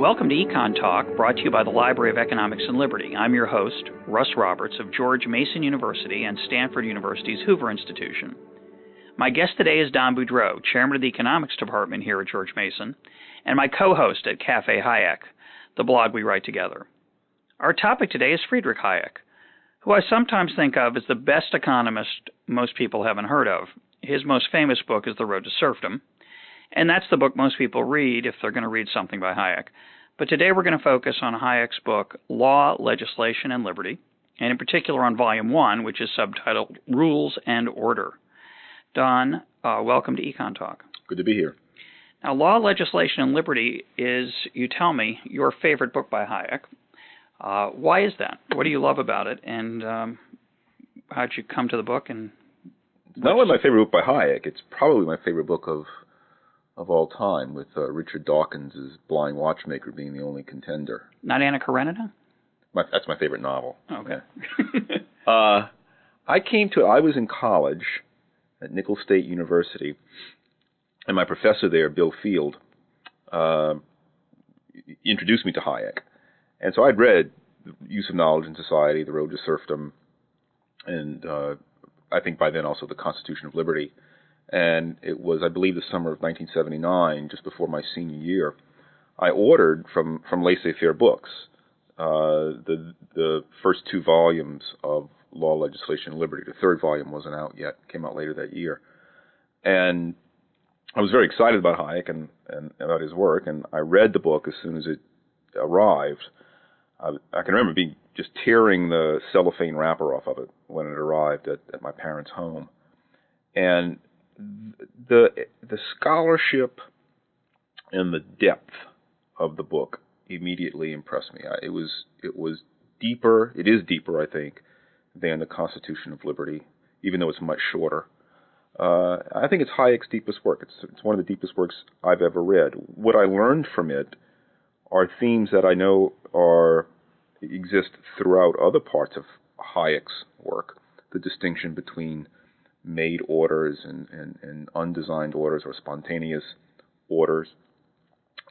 Welcome to Econ Talk, brought to you by the Library of Economics and Liberty. I'm your host, Russ Roberts of George Mason University and Stanford University's Hoover Institution. My guest today is Don Boudreaux, chairman of the economics department here at George Mason, and my co-host at Cafe Hayek, the blog we write together. Our topic today is Friedrich Hayek, who I sometimes think of as the best economist most people haven't heard of. His most famous book is The Road to Serfdom, and that's the book most people read if they're going to read something by Hayek. But today we're going to focus on Hayek's book, Law, Legislation, and Liberty, and in particular on Volume 1, which is subtitled Rules and Order. Don, welcome to Econ Talk. Good to be here. Now, Law, Legislation, and Liberty is, you tell me, your favorite book by Hayek. Why is that? What do you love about it? And how did you come to the book? And it's not only my favorite book by Hayek, it's probably my favorite book of all time, with Richard Dawkins' Blind Watchmaker being the only contender. Not Anna Karenina? That's my favorite novel. Okay. I was in college at Nicholls State University, and my professor there, Bill Field, introduced me to Hayek. And so I'd read Use of Knowledge in Society, The Road to Serfdom, and I think by then also The Constitution of Liberty. And it was, I believe, the summer of 1979, just before my senior year. I ordered from Laissez-Faire Books the first two volumes of Law, Legislation, and Liberty. The third volume wasn't out yet; came out later that year. And I was very excited about Hayek and about his work. And I read the book as soon as it arrived. I can remember just tearing the cellophane wrapper off of it when it arrived at my parents' home. And the scholarship and the depth of the book immediately impressed me. It was deeper. It is deeper, I think, than the Constitution of Liberty, even though it's much shorter. I think it's Hayek's deepest work. It's one of the deepest works I've ever read. What I learned from it are themes that I know exist throughout other parts of Hayek's work. The distinction between made orders and undesigned orders or spontaneous orders.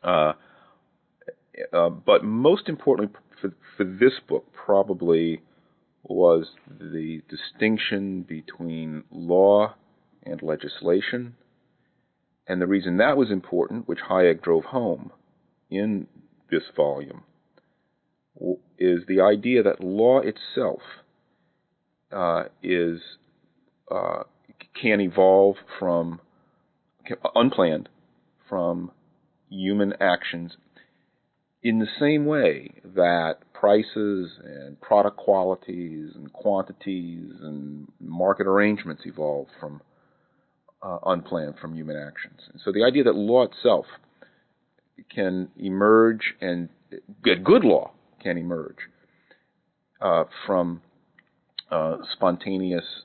But most importantly for this book probably was the distinction between law and legislation. And the reason that was important, which Hayek drove home in this volume, is the idea that law itself can evolve unplanned from human actions in the same way that prices and product qualities and quantities and market arrangements evolve from unplanned from human actions. And so the idea that law itself can emerge, and good law can emerge from spontaneous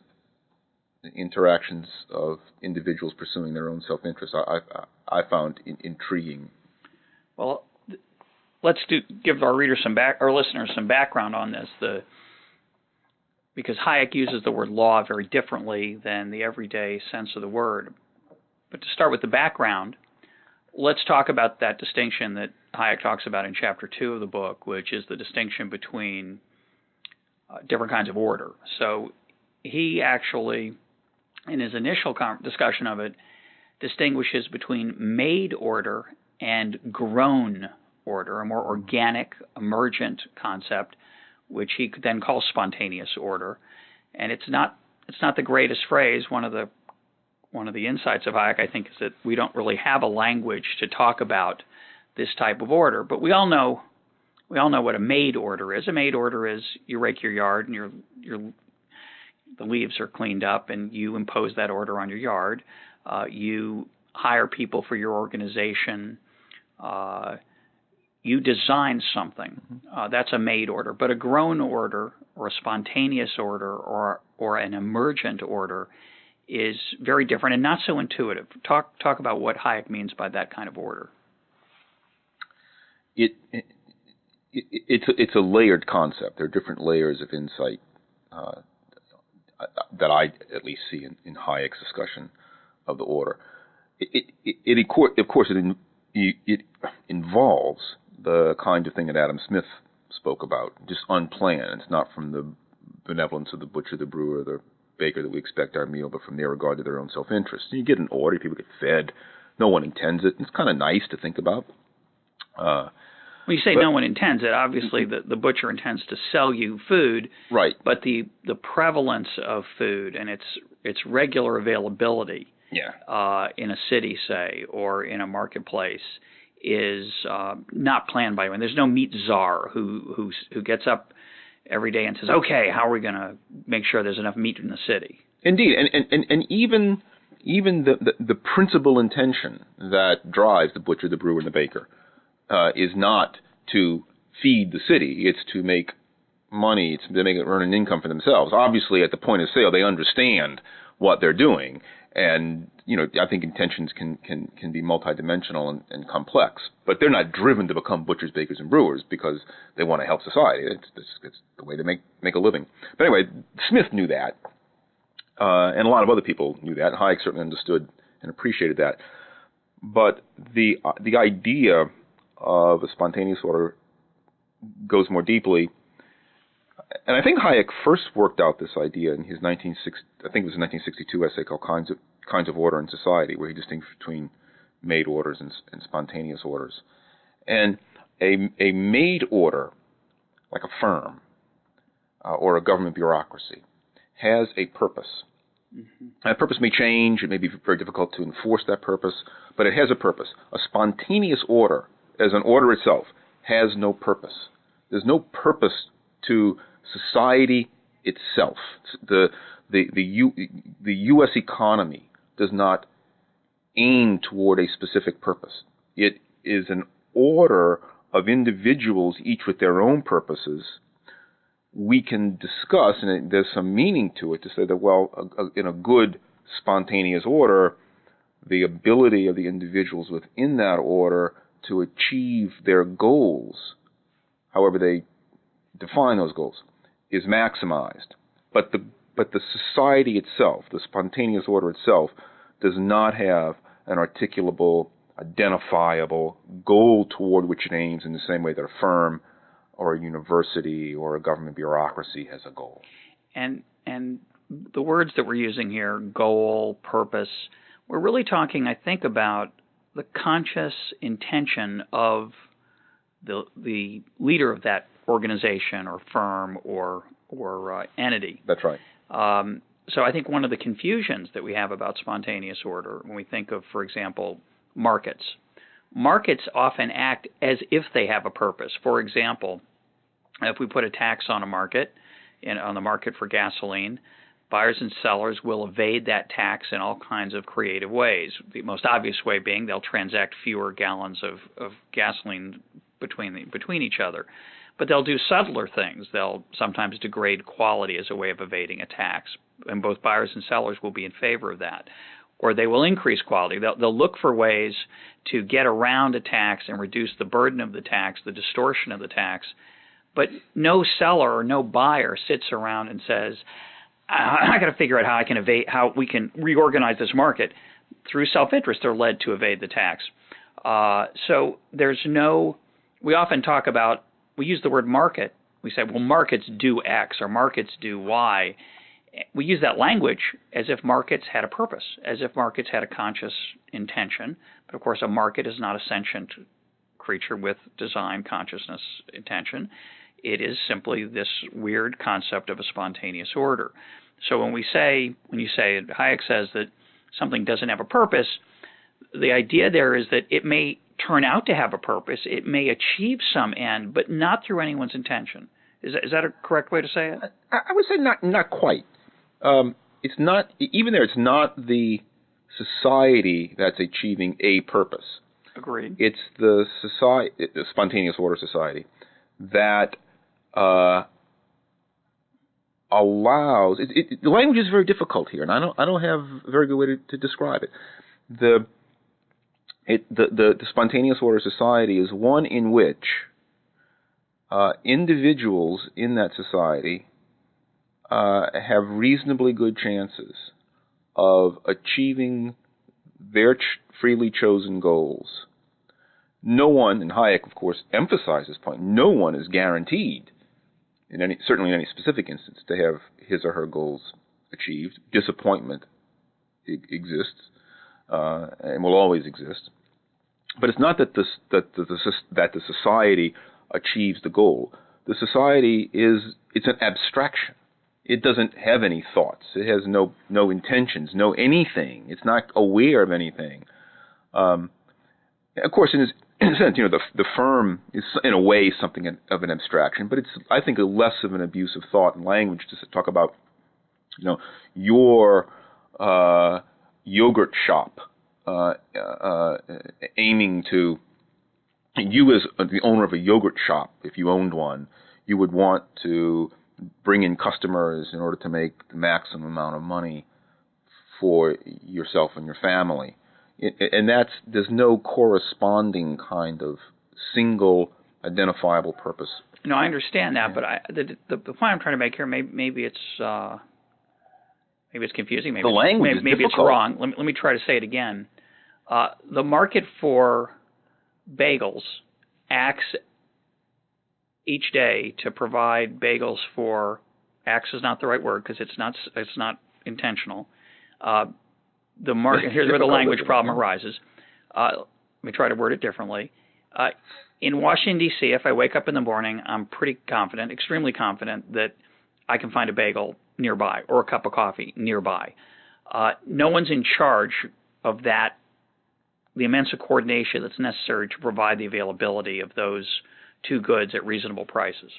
interactions of individuals pursuing their own self-interest, I found intriguing. Well, let's give our readers our listeners some background on this. Because Hayek uses the word law very differently than the everyday sense of the word. But to start with the background, let's talk about that distinction that Hayek talks about in Chapter 2 of the book, which is the distinction between different kinds of order. So he actually, in his initial discussion of it, distinguishes between made order and grown order, a more organic, emergent concept, which he then calls spontaneous order. And it's not the greatest phrase. One of the insights of Hayek, I think, is that we don't really have a language to talk about this type of order. But we all know what a made order is. A made order is you rake your yard and the leaves are cleaned up, and you impose that order on your yard. You hire people for your organization. You design something. That's a made order. But a grown order or a spontaneous order or an emergent order is very different and not so intuitive. Talk about what Hayek means by that kind of order. It's a layered concept. There are different layers of insight that I at least see in Hayek's discussion of the order. Of course, it involves the kind of thing that Adam Smith spoke about, just unplanned. It's not from the benevolence of the butcher, the brewer, the baker that we expect our meal, but from their regard to their own self-interest. You get an order, people get fed, no one intends it. It's kind of nice to think about. When you say no one intends it, obviously the butcher intends to sell you food, right? But the prevalence of food and its regular availability, in a city, say, or in a marketplace, is not planned by anyone. There's no meat czar who gets up every day and says, "Okay, how are we going to make sure there's enough meat in the city?" Indeed, and even the principal intention that drives the butcher, the brewer, and the baker is not to feed the city. It's to make money. It's to earn an income for themselves. Obviously, at the point of sale, they understand what they're doing, and I think intentions can be multidimensional and complex. But they're not driven to become butchers, bakers, and brewers because they want to help society. It's the way they make a living. But anyway, Smith knew that, and a lot of other people knew that. Hayek certainly understood and appreciated that. But the idea of a spontaneous order goes more deeply. And I think Hayek first worked out this idea in his 1962 essay called Kinds of Order in Society, where he distinguished between made orders and spontaneous orders. And a made order, like a firm or a government bureaucracy, has a purpose. Mm-hmm. That purpose may change. It may be very difficult to enforce that purpose, but it has a purpose. A spontaneous order, as an order itself, has no purpose. There's no purpose to society itself. The U.S. economy does not aim toward a specific purpose. It is an order of individuals, each with their own purposes. We can discuss, and there's some meaning to it, to say that, well, in a good spontaneous order, the ability of the individuals within that order to achieve their goals, however they define those goals, is maximized. But the society itself, the spontaneous order itself, does not have an articulable, identifiable goal toward which it aims in the same way that a firm or a university or a government bureaucracy has a goal. And the words that we're using here, goal, purpose, we're really talking, I think, about the conscious intention of the leader of that organization or firm or entity. That's right. So I think one of the confusions that we have about spontaneous order, when we think of, for example, markets often act as if they have a purpose. For example, if we put a tax on a market, on the market for gasoline, buyers and sellers will evade that tax in all kinds of creative ways. The most obvious way being they'll transact fewer gallons of gasoline between each other. But they'll do subtler things. They'll sometimes degrade quality as a way of evading a tax, and both buyers and sellers will be in favor of that. Or they will increase quality. They'll look for ways to get around a tax and reduce the burden of the tax, the distortion of the tax. But no seller or no buyer sits around and says, I got to figure out how I can evade, how we can reorganize this market. Through self-interest, they're led to evade the tax. So there's no. We often talk about. We use the word market. We say, well, markets do X or markets do Y. We use that language as if markets had a purpose, as if markets had a conscious intention. But of course, a market is not a sentient creature with design, consciousness, intention. It is simply this weird concept of a spontaneous order. So when you say, Hayek says that something doesn't have a purpose, the idea there is that it may turn out to have a purpose, it may achieve some end, but not through anyone's intention. Is that a correct way to say it? I would say not quite. It's not, even there, it's not the society that's achieving a purpose. Agreed. It's the spontaneous order society that allows. The language is very difficult here, and I don't have a very good way to describe it. The spontaneous order society is one in which individuals in that society have reasonably good chances of achieving their freely chosen goals, no one, and Hayek, of course, emphasized this point, no one is guaranteed, certainly in any specific instance, to have his or her goals achieved. Disappointment exists and will always exist. But it's not that the society achieves the goal. The society it's an abstraction. It doesn't have any thoughts. It has no intentions, no anything. It's not aware of anything. Of course, in a sense, the firm is in a way something of an abstraction, but it's, I think, a less of an abuse of thought and language to talk about, your yogurt shop aiming to, you as the owner of a yogurt shop, if you owned one, you would want to bring in customers in order to make the maximum amount of money for yourself and your family. And there's no corresponding kind of single identifiable purpose. No, I understand that, but the point I'm trying to make here, maybe it's confusing. Maybe the language maybe is it's wrong. Let me try to say it again. The market for bagels acts each day to provide bagels for. Acts is not the right word because it's not intentional. The market, here's where the language problem arises. Let me try to word it differently. In Washington, D.C., if I wake up in the morning, I'm pretty confident, extremely confident, that I can find a bagel nearby or a cup of coffee nearby. No one's in charge of that, the immense coordination that's necessary to provide the availability of those two goods at reasonable prices.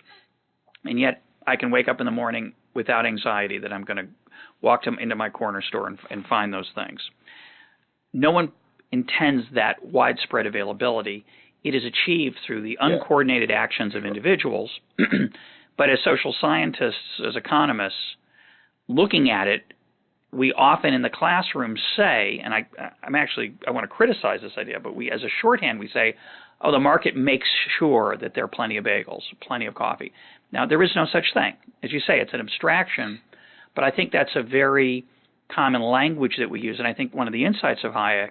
And yet I can wake up in the morning without anxiety that I'm going to walk into my corner store and find those things. No one intends that widespread availability. It is achieved through the uncoordinated actions of individuals. But as social scientists, as economists, looking at it, we often in the classroom say, and I want to criticize this idea, but we, as a shorthand, we say, oh, the market makes sure that there are plenty of bagels, plenty of coffee. Now, there is no such thing. As you say, it's an abstraction, but I think that's a very common language that we use. And I think one of the insights of Hayek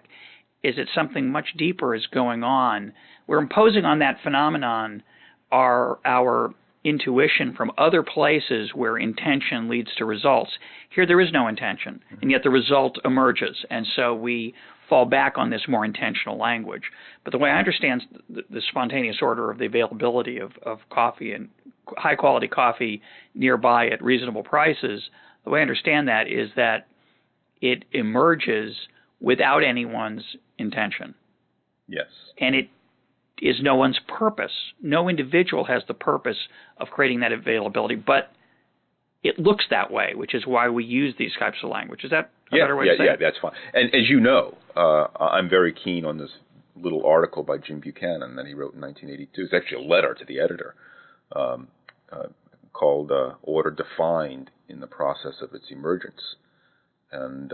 is that something much deeper is going on. We're imposing on that phenomenon our intuition from other places where intention leads to results. Here there is no intention, and yet the result emerges. And so we fall back on this more intentional language. But the way I understand the spontaneous order of the availability of coffee and high-quality coffee nearby at reasonable prices, the way I understand that is that it emerges without anyone's intention. Yes. And it is no one's purpose. No individual has the purpose of creating that availability, but it looks that way, which is why we use these types of language. Is that a better way to say it? Yeah, that's fine. And as you know, I'm very keen on this little article by Jim Buchanan that he wrote in 1982. It's actually a letter to the editor called Order Defined in the Process of Its Emergence. And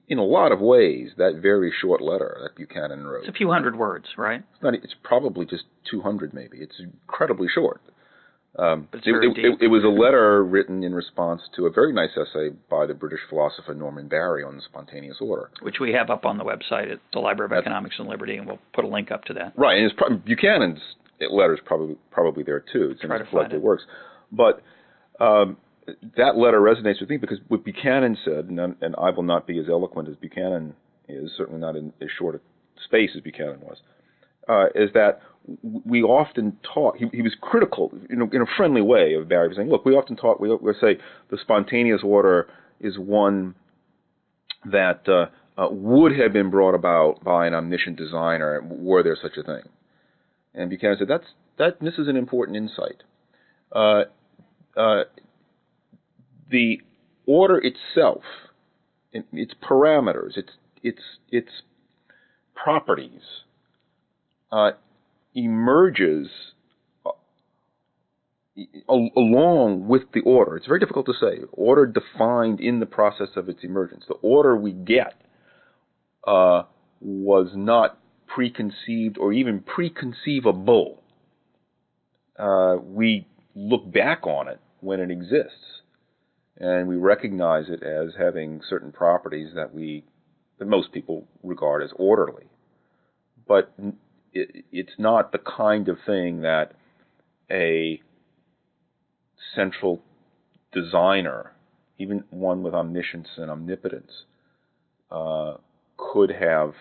in a lot of ways, that very short letter that Buchanan wrote. It's a few hundred words, right? It's probably just 200 maybe. It's incredibly short. But it's very deep. It was a letter written in response to a very nice essay by the British philosopher Norman Barry on the spontaneous order. Which we have up on the website at the Library of Economics and Liberty, and we'll put a link up to that. Right, and Buchanan's letter is probably there too. It's in his collected works. But that letter resonates with me because what Buchanan said, and I will not be as eloquent as Buchanan is, certainly not in as short a space as Buchanan was, is that we often talk, he was critical, in a friendly way of Barry, saying, look, we often talk, we say the spontaneous order is one that would have been brought about by an omniscient designer were there such a thing. And Buchanan said, this is an important insight. The order itself, its parameters, its properties, emerges along with the order. It's very difficult to say. Order defined in the process of its emergence. The order we get was not preconceived or even preconceivable. We look back on it when it exists, and we recognize it as having certain properties that most people regard as orderly. But it's not the kind of thing that a central designer, even one with omniscience and omnipotence, could have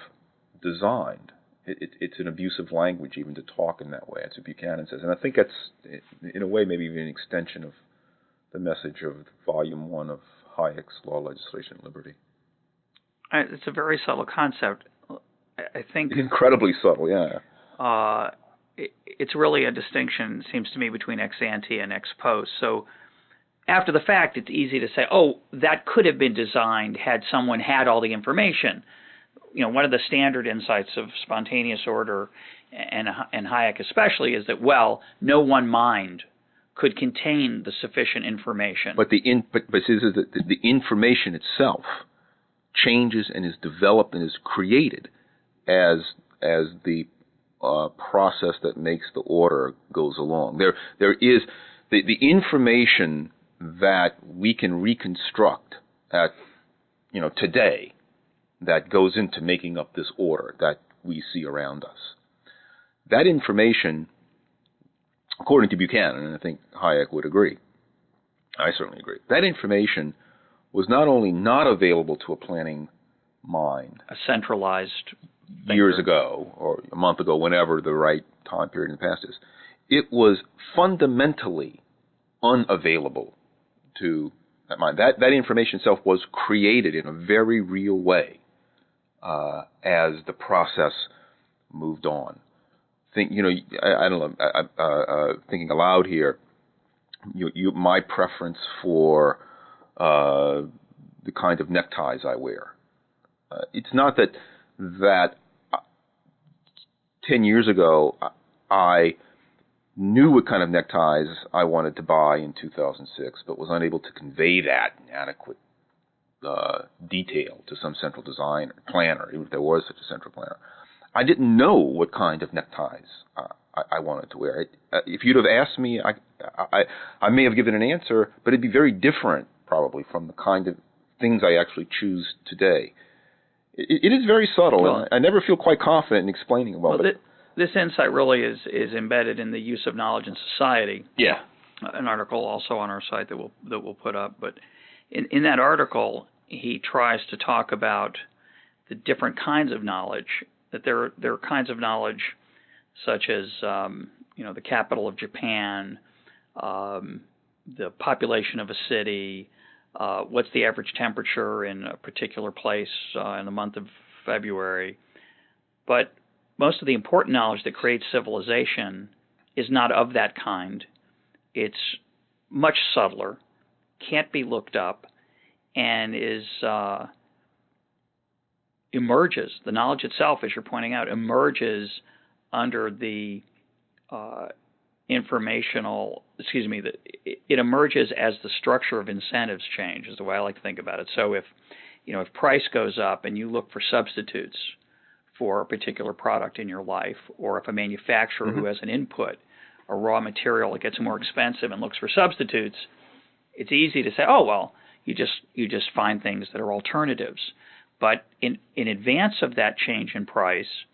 designed. It's an abusive language even to talk in that way, as Buchanan says. And I think that's, in a way, maybe even an extension of the message of Volume 1 of Hayek's Law, Legislation, and Liberty. It's a very subtle concept. I think incredibly subtle, yeah. It's really a distinction, it seems to me, between ex ante and ex post. So after the fact, it's easy to say, oh, that could have been designed had someone had all the information. One of the standard insights of spontaneous order, and Hayek especially, is that, well, no one mind could contain the sufficient information. But the information itself changes and is developed and is created as the process that makes the order goes along. There is the information that we can reconstruct at today that goes into making up this order that we see around us. That information, according to Buchanan, and I think Hayek would agree, I certainly agree, that information was not only not available to a planning mind, a centralized thinker, years ago or a month ago, whenever the right time period in the past is, it was fundamentally unavailable to that mind. That information itself was created in a very real way as the process moved on. I don't know. Thinking aloud here, my preference for the kind of neckties I wear. It's not that 10 years ago I knew what kind of neckties I wanted to buy in 2006, but was unable to convey that in adequate detail to some central designer, planner, even if there was such a central planner. I didn't know what kind of neckties I wanted to wear. If you'd have asked me, I may have given an answer, but it'd be very different probably from the kind of things I actually choose today. It is very subtle, and I never feel quite confident in explaining about it. This insight really is embedded in the use of knowledge in society. Yeah. An article also on our site that we'll put up, but in that article he tries to talk about the different kinds of knowledge. That there are kinds of knowledge such as the capital of Japan, the population of a city, what's the average temperature in a particular place in the month of February. But most of the important knowledge that creates civilization is not of that kind. It's much subtler, can't be looked up, and emerges. The knowledge itself, as you're pointing out, emerges under the it emerges as the structure of incentives change, is the way I like to think about it. So if price goes up and you look for substitutes for a particular product in your life, or if a manufacturer who has an input, a raw material that gets more expensive and looks for substitutes, it's easy to say, oh, well, you just find things that are alternatives. But in advance of that change in price,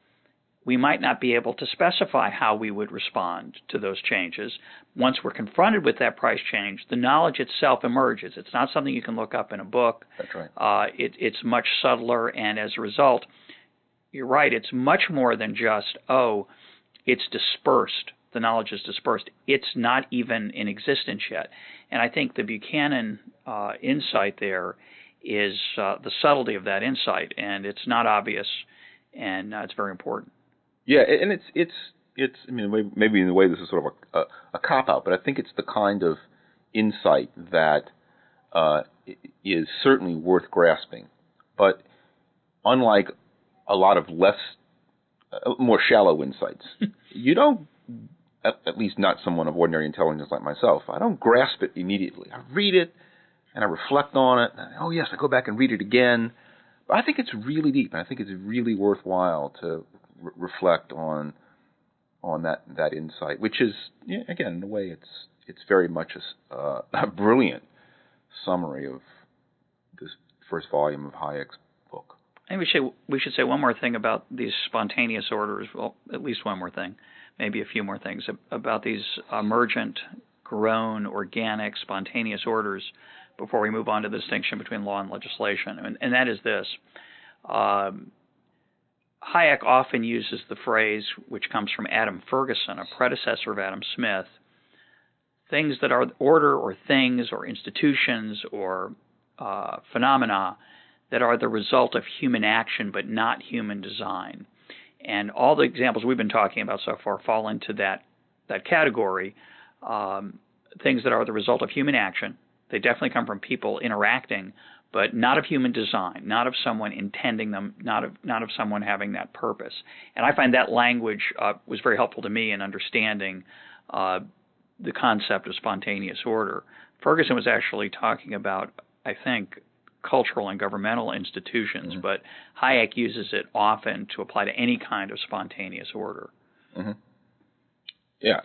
we might not be able to specify how we would respond to those changes. Once we're confronted with that price change, the knowledge itself emerges. It's not something you can look up in a book. That's right. It's much subtler, and as a result, you're right, it's much more than just, it's dispersed. The knowledge is dispersed. It's not even in existence yet. And I think the Buchanan insight there is the subtlety of that insight, and it's not obvious, and it's very important. Yeah, and it's. I mean, maybe in a way this is sort of a cop out, but I think it's the kind of insight that is certainly worth grasping. But unlike a lot of more shallow insights, you don't. At least not someone of ordinary intelligence like myself. I don't grasp it immediately. I read it and I reflect on it. And I go back and read it again. But I think it's really deep, and I think it's really worthwhile to reflect on that insight, which is, again, in a way, it's very much a brilliant summary of this first volume of Hayek's book. And we should say one more thing about these spontaneous orders. Well, at least one more thing, maybe a few more things about these emergent, grown, organic, spontaneous orders before we move on to the distinction between law and legislation. And that is this. Hayek often uses the phrase, which comes from Adam Ferguson, a predecessor of Adam Smith, things that are order or things or institutions or phenomena that are the result of human action but not human design. And all the examples we've been talking about so far fall into that category, things that are the result of human action. They definitely come from people interacting, but not of human design, not of someone intending them, not of someone having that purpose. And I find that language was very helpful to me in understanding the concept of spontaneous order. Ferguson was actually talking about, I think, cultural and governmental institutions, mm-hmm. but Hayek uses it often to apply to any kind of spontaneous order. Mm-hmm. Yeah,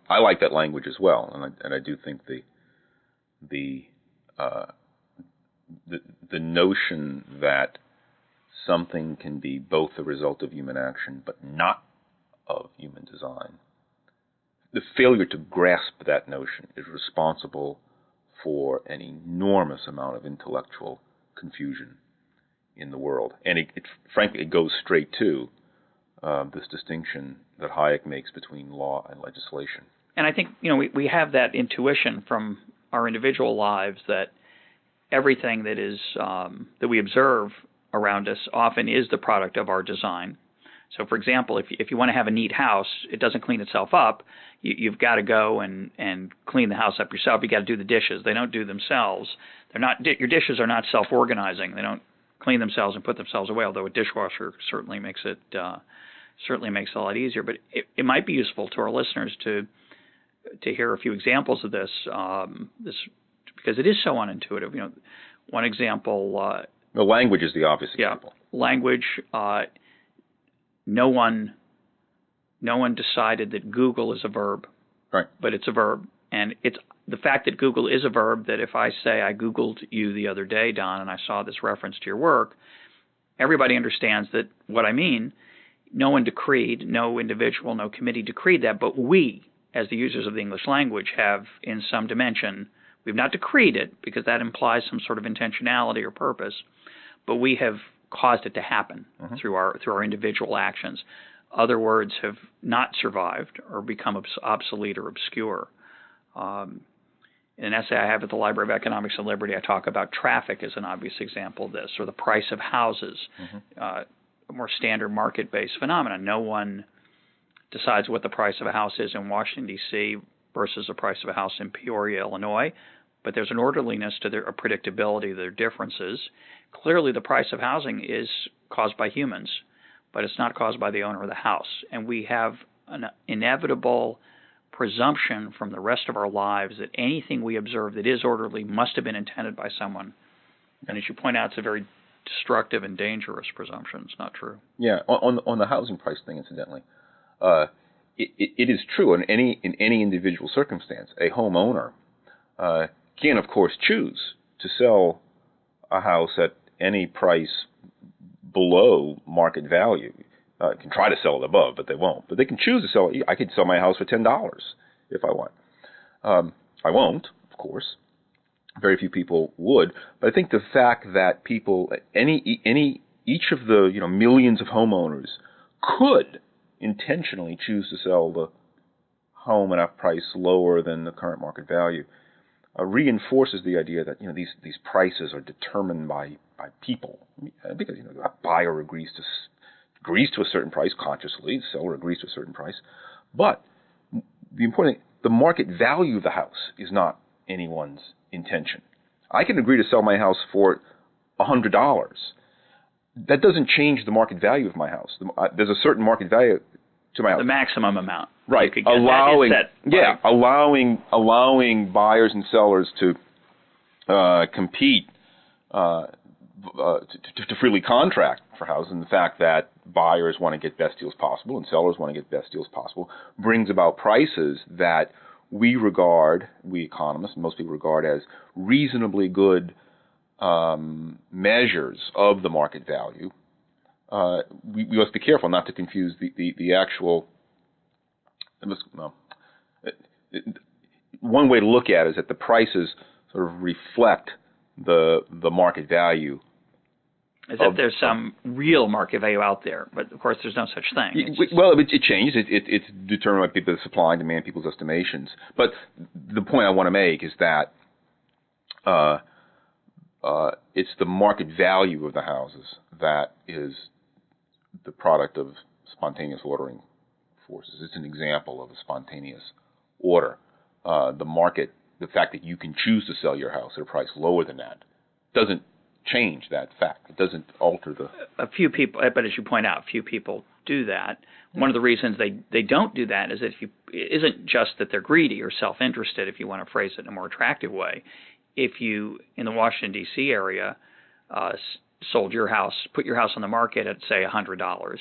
I like that language as well, and I do think the notion that something can be both the result of human action but not of human design, the failure to grasp that notion is responsible for an enormous amount of intellectual confusion in the world. And frankly, it goes straight to this distinction that Hayek makes between law and legislation. And I think, we have that intuition from our individual lives that everything that is that we observe around us often is the product of our design. So, for example, if you want to have a neat house, it doesn't clean itself up. You've got to go and clean the house up yourself. You got to do the dishes. They don't do themselves. They're not. Your dishes are not self-organizing. They don't clean themselves and put themselves away. Although a dishwasher certainly makes it a lot easier. But it might be useful to our listeners to hear a few examples of this. Because it is so unintuitive. One example. The language is the obvious example. Yeah, language. No one decided that Google is a verb, right? But it's a verb, and it's the fact that Google is a verb. That if I say I Googled you the other day, Don, and I saw this reference to your work, everybody understands that what I mean. No one decreed, no individual, no committee decreed that, but we, as the users of the English language, have in some dimension. We've not decreed it because that implies some sort of intentionality or purpose, but we have caused it to happen mm-hmm. through our individual actions. Other words have not survived or become obsolete or obscure. In an essay I have at the Library of Economics and Liberty, I talk about traffic as an obvious example of this, or the price of houses, mm-hmm. A more standard market-based phenomenon. No one decides what the price of a house is in Washington, D.C. versus the price of a house in Peoria, Illinois, but there's an orderliness to a predictability of their differences. Clearly, the price of housing is caused by humans, but it's not caused by the owner of the house. And we have an inevitable presumption from the rest of our lives that anything we observe that is orderly must have been intended by someone. And as you point out, it's a very destructive and dangerous presumption. It's not true. Yeah, on the housing price thing, incidentally, it is true in any individual circumstance. A homeowner can, of course, choose to sell a house at any price below market value. Can try to sell it above, but they won't. But they can choose to sell it. I could sell my house for $10 if I want. I won't, of course. Very few people would. But I think the fact that people, each of the millions of homeowners could intentionally choose to sell the home at a price lower than the current market value reinforces the idea that these prices are determined by people, because a buyer agrees to a certain price consciously, the seller agrees to a certain price, but the important thing, the market value of the house is not anyone's intention. I can agree to sell my house for $100. That doesn't change the market value of my house. There's a certain market value to my house. The maximum amount. Right. Allowing buyers and sellers to compete, to freely contract for houses, and the fact that buyers want to get best deals possible and sellers want to get best deals possible brings about prices that we economists, most people regard as reasonably good measures of the market value, we must be careful not to confuse the actual. One way to look at it is that the prices sort of reflect the market value. As if there's some real market value out there, but of course there's no such thing. Well, it changes. It's determined by the supply and demand, people's estimations. But the point I want to make is that it's the market value of the houses that is the product of spontaneous ordering forces. It's an example of a spontaneous order. The fact that you can choose to sell your house at a price lower than that doesn't change that fact. It doesn't alter the... A few people, but as you point out, few people do that. One of the reasons they don't do that is that it isn't just that they're greedy or self-interested, if you want to phrase it in a more attractive way. If you, in the Washington, D.C. area, sold your house, put your house on the market at, say, $100,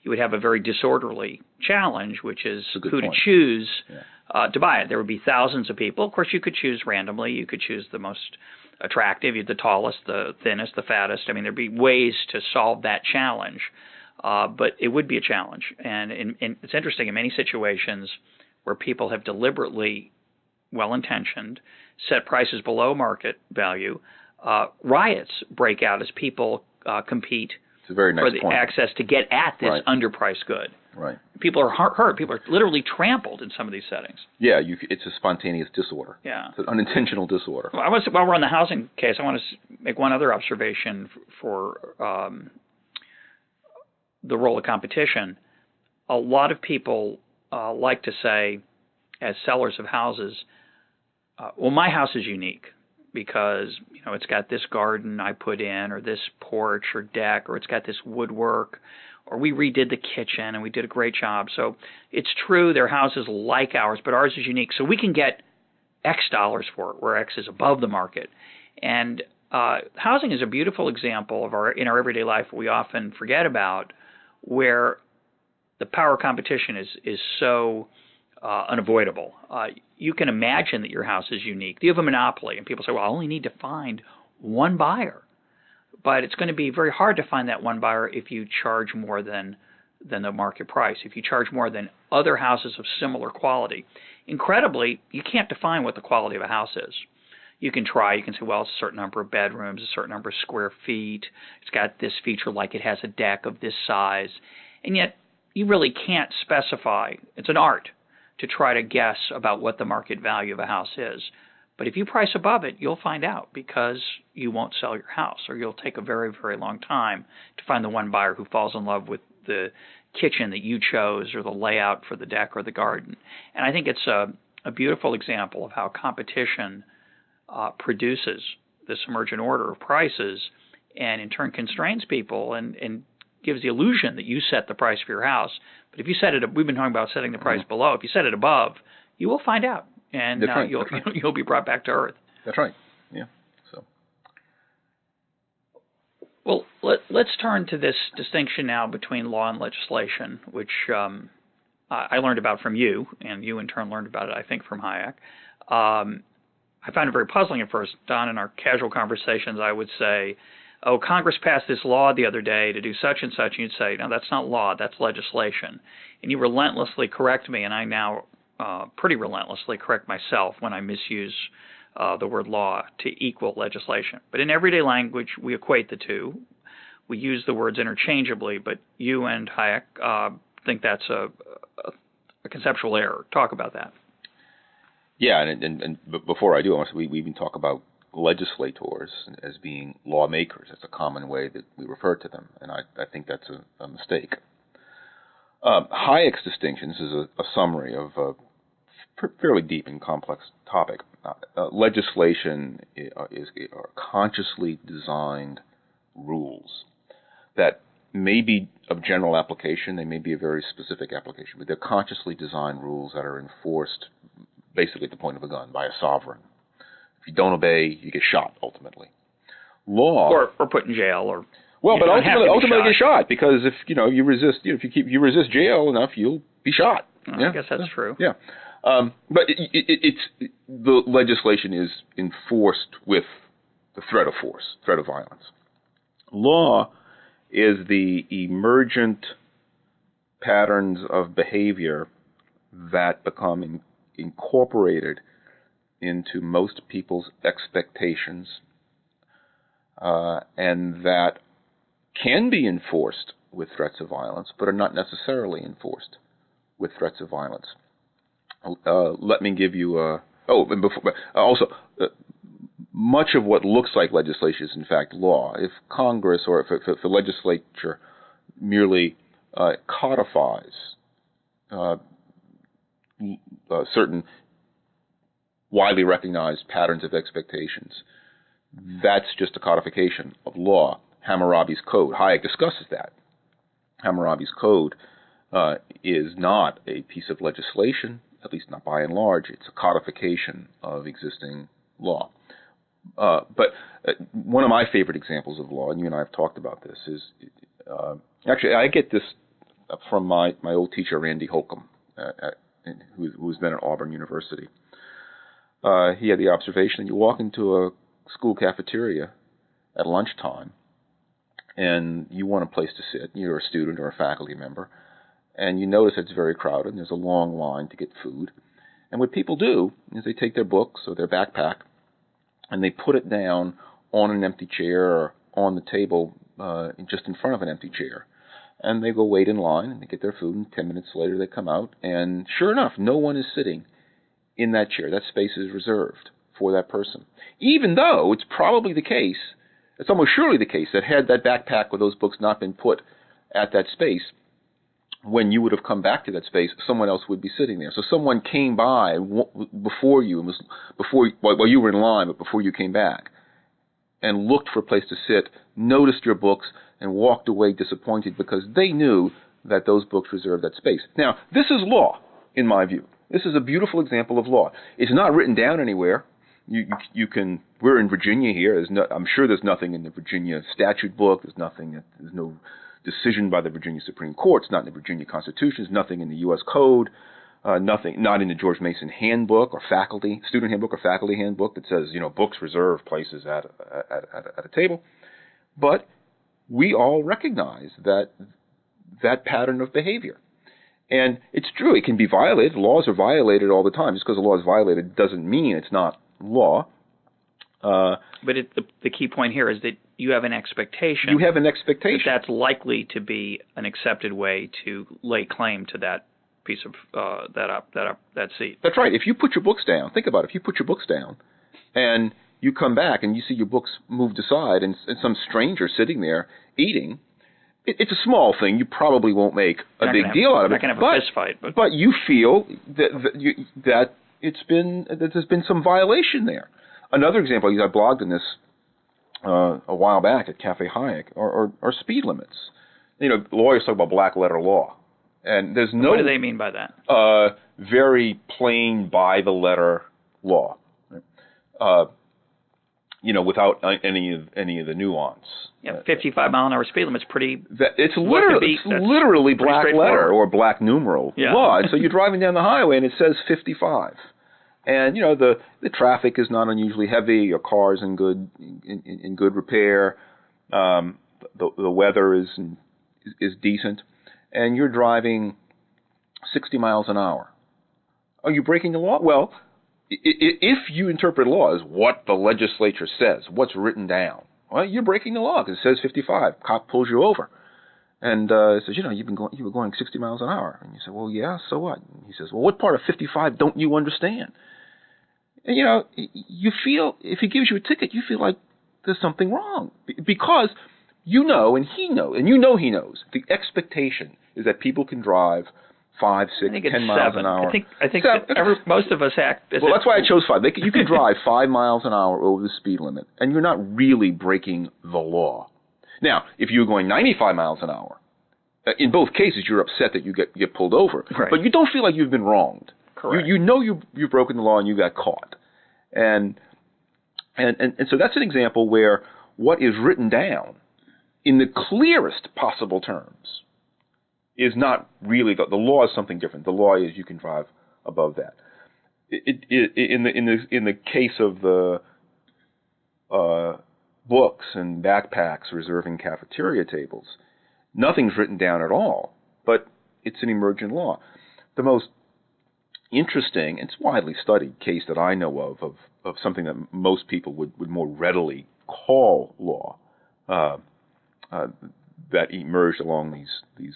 you would have a very disorderly challenge, which is who to choose to buy it. There would be thousands of people. Of course, you could choose randomly. You could choose the most attractive, the tallest, the thinnest, the fattest. I mean, there'd be ways to solve that challenge, but it would be a challenge. And it's interesting, in many situations where people have deliberately, well-intentioned, set prices below market value, riots break out as people compete it's a very nice for the point. access to get at this underpriced good. Right. People are hurt. People are literally trampled in some of these settings. Yeah, it's a spontaneous disorder. Yeah. It's an unintentional disorder. Well, while we're on the housing case, I want to make one other observation for the role of competition. A lot of people like to say, as sellers of houses, well, my house is unique because it's got this garden I put in, or this porch or deck, or it's got this woodwork, or we redid the kitchen and we did a great job. So it's true, their house is like ours, but ours is unique. So we can get X dollars for it, where X is above the market. And housing is a beautiful example of in our everyday life we often forget about, where the power of competition is so unavoidable. You can imagine that your house is unique. You have a monopoly, and people say, well, I only need to find one buyer. But it's going to be very hard to find that one buyer if you charge more than the market price, if you charge more than other houses of similar quality. Incredibly, you can't define what the quality of a house is. You can try. You can say, well, it's a certain number of bedrooms, a certain number of square feet. It's got this feature, like it has a deck of this size. And yet, you really can't specify. It's an art to try to guess about what the market value of a house is. But if you price above it, you'll find out, because you won't sell your house, or you'll take a very, very long time to find the one buyer who falls in love with the kitchen that you chose, or the layout for the deck or the garden. And I think it's a beautiful example of how competition produces this emergent order of prices, and in turn constrains people and gives the illusion that you set the price for your house. But if you set it, we've been talking about setting the price below. If you set it above, you will find out. And you'll be brought back to earth. That's right. Yeah. So. Well, let's turn to this distinction now between law and legislation, which I learned about from you, and you in turn learned about it, I think, from Hayek. I found it very puzzling at first. Don, in our casual conversations, I would say, oh, Congress passed this law the other day to do such and such, and you'd say, no, that's not law, that's legislation. And you relentlessly correct me, and I now pretty relentlessly correct myself when I misuse the word law to equal legislation. But in everyday language, we equate the two. We use the words interchangeably, but you and Hayek think that's a conceptual error. Talk about that. Yeah, and before I do, I want to say we even talk about legislators as being lawmakers. That's a common way that we refer to them, and I think that's a mistake. Hayek's distinctions is a summary of a fairly deep and complex topic. Legislation are consciously designed rules that may be of general application, they may be a very specific application, but they're consciously designed rules that are enforced basically at the point of a gun by a sovereign. If you don't obey, you get shot ultimately. Law or put in jail, or but ultimately get shot, because if you resist, if you resist jail enough, you'll be shot. I guess that's true. Yeah, but it's the legislation is enforced with the threat of force, threat of violence. Law is the emergent patterns of behavior that become incorporated into most people's expectations, and that can be enforced with threats of violence, but are not necessarily enforced with threats of violence. Let me give you much of what looks like legislation is in fact law. If Congress or if the legislature merely codifies certain widely recognized patterns of expectations, that's just a codification of law. Hammurabi's Code, Hayek discusses that. Hammurabi's Code is not a piece of legislation, at least not by and large. It's a codification of existing law. But one of my favorite examples of law, and you and I have talked about this, is actually I get this from my old teacher, Randy Holcomb, who's been at Auburn University. He had the observation that you walk into a school cafeteria at lunchtime and you want a place to sit. You're a student or a faculty member, and you notice it's very crowded and there's a long line to get food. And what people do is they take their books or their backpack and they put it down on an empty chair or on the table just in front of an empty chair. And they go wait in line and they get their food, and 10 minutes later they come out, and sure enough, no one is sitting in that chair. That space is reserved for that person. Even though it's probably the case, it's almost surely the case, that had that backpack with those books not been put at that space, when you would have come back to that space, someone else would be sitting there. So someone came by before you, and while you were in line, but before you came back, and looked for a place to sit, noticed your books, and walked away disappointed because they knew that those books reserved that space. Now, this is law, in my view. This is a beautiful example of law. It's not written down anywhere. You can. We're in Virginia here. I'm sure there's nothing in the Virginia statute book. There's no decision by the Virginia Supreme Court. It's not in the Virginia Constitution. There's nothing in the U.S. Code. Not in the George Mason handbook or student handbook or faculty handbook that says, books reserve places at a table. But we all recognize that pattern of behavior. And it's true, it can be violated. Laws are violated all the time. Just because a law is violated doesn't mean it's not law. But the key point here is that you have an expectation. You have an expectation. That's likely to be an accepted way to lay claim to that piece of that seat. That's right. If you put your books down, think about it. If you put your books down and you come back and you see your books moved aside and some stranger sitting there eating, it's a small thing. You probably won't make a big deal out of it. Not going to have a fist fight, but you feel that there's been some violation there. Another example, I blogged in this a while back at Cafe Hayek, are speed limits. Lawyers talk about black letter law, and there's no. What do they mean by that? Very plain, by the letter law. Without any of the nuance. Yeah, 55 mile an hour speed limit is pretty. It's literally black letter or black numeral law. So you're driving down the highway and it says 55, and the traffic is not unusually heavy. Your car's in good repair. The weather is decent, and you're driving 60 miles an hour. Are you breaking the law? Well, if you interpret law as what the legislature says, what's written down, well, you're breaking the law because it says 55. Cop pulls you over and says, you were going 60 miles an hour. And you say, well, yeah, so what? And he says, well, what part of 55 don't you understand? And, you feel, if he gives you a ticket, you feel like there's something wrong because and he knows, and he knows. The expectation is that people can drive 5, 6, 10 miles an hour. I think most of us act. Well, that's why I chose 5. You can drive 5 miles an hour over the speed limit, and you're not really breaking the law. Now, if you're going 95 miles an hour, in both cases, you're upset that you get pulled over, right. But you don't feel like you've been wronged. Correct. You've broken the law and you got caught, and so that's an example where what is written down in the clearest possible terms is not really the law is something different. The law is you can drive above that. In the case of the books and backpacks reserving cafeteria tables. Nothing's written down at all, but it's an emergent law. The most interesting, it's widely studied case that I know of something that most people would more readily call law, that emerged along these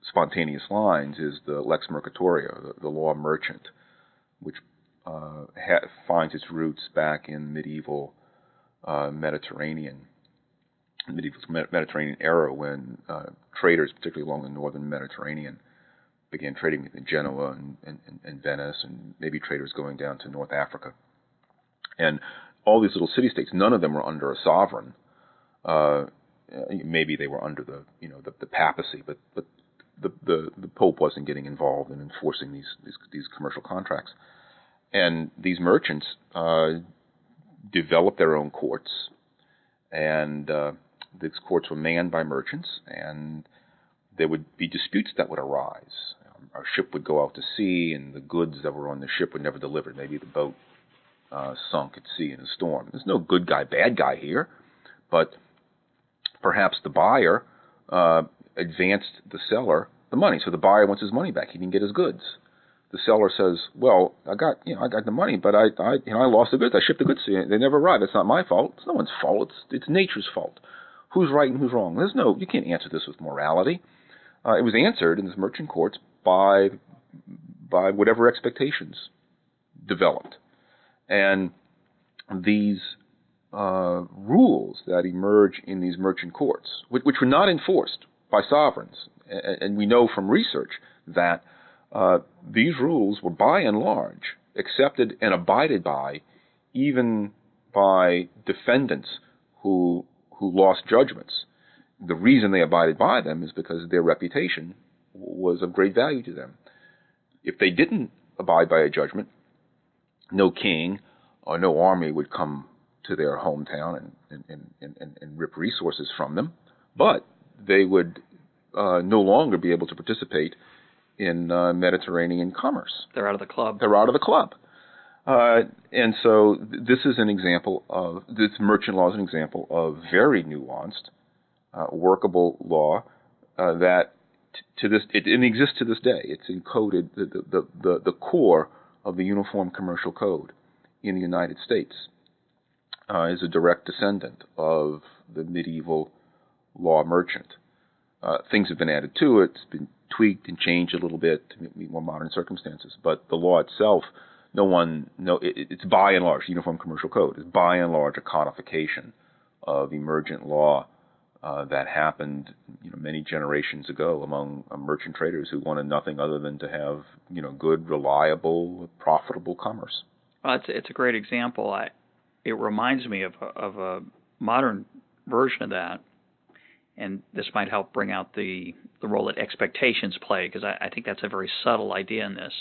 spontaneous lines, is the Lex Mercatoria, the law merchant, which finds its roots back in medieval Mediterranean era, when traders, particularly along the northern Mediterranean, began trading in Genoa and Venice, and maybe traders going down to North Africa. And all these little city-states, none of them were under a sovereign. Maybe they were under the papacy, but the Pope wasn't getting involved in enforcing these commercial contracts. And these merchants developed their own courts, and these courts were manned by merchants, and there would be disputes that would arise. Our ship would go out to sea, and the goods that were on the ship were never delivered. Maybe the boat sunk at sea in a storm. There's no good guy, bad guy here, but perhaps the buyer advanced the seller the money, so the buyer wants his money back. He didn't get his goods. The seller says, "Well, I got the money, but I lost the goods. I shipped the goods to you. They never arrived. It's not my fault. It's no one's fault. It's nature's fault. Who's right and who's wrong? You can't answer this with morality." It was answered in the merchant courts by whatever expectations developed, and these rules that emerge in these merchant courts, which were not enforced by sovereigns, and we know from research that these rules were by and large accepted and abided by, even by defendants who lost judgments. The reason they abided by them is because their reputation was of great value to them. If they didn't abide by a judgment, no king or no army would come to their hometown and rip resources from them, but they would no longer be able to participate in Mediterranean commerce. They're out of the club. They're out of the club. And so this is an example of, this merchant law is an example of very nuanced, workable law that it exists to this day. It's encoded, the core of the Uniform Commercial Code in the United States is a direct descendant of the medieval law merchant. Things have been added to it. It's been tweaked and changed a little bit to meet more modern circumstances. But the law itself, it's by and large, the Uniform Commercial Code is by and large a codification of emergent law that happened many generations ago among merchant traders who wanted nothing other than to have good, reliable, profitable commerce. Well, it's a great example. It reminds me of a modern version of that, and this might help bring out the role that expectations play, because I think that's a very subtle idea in this.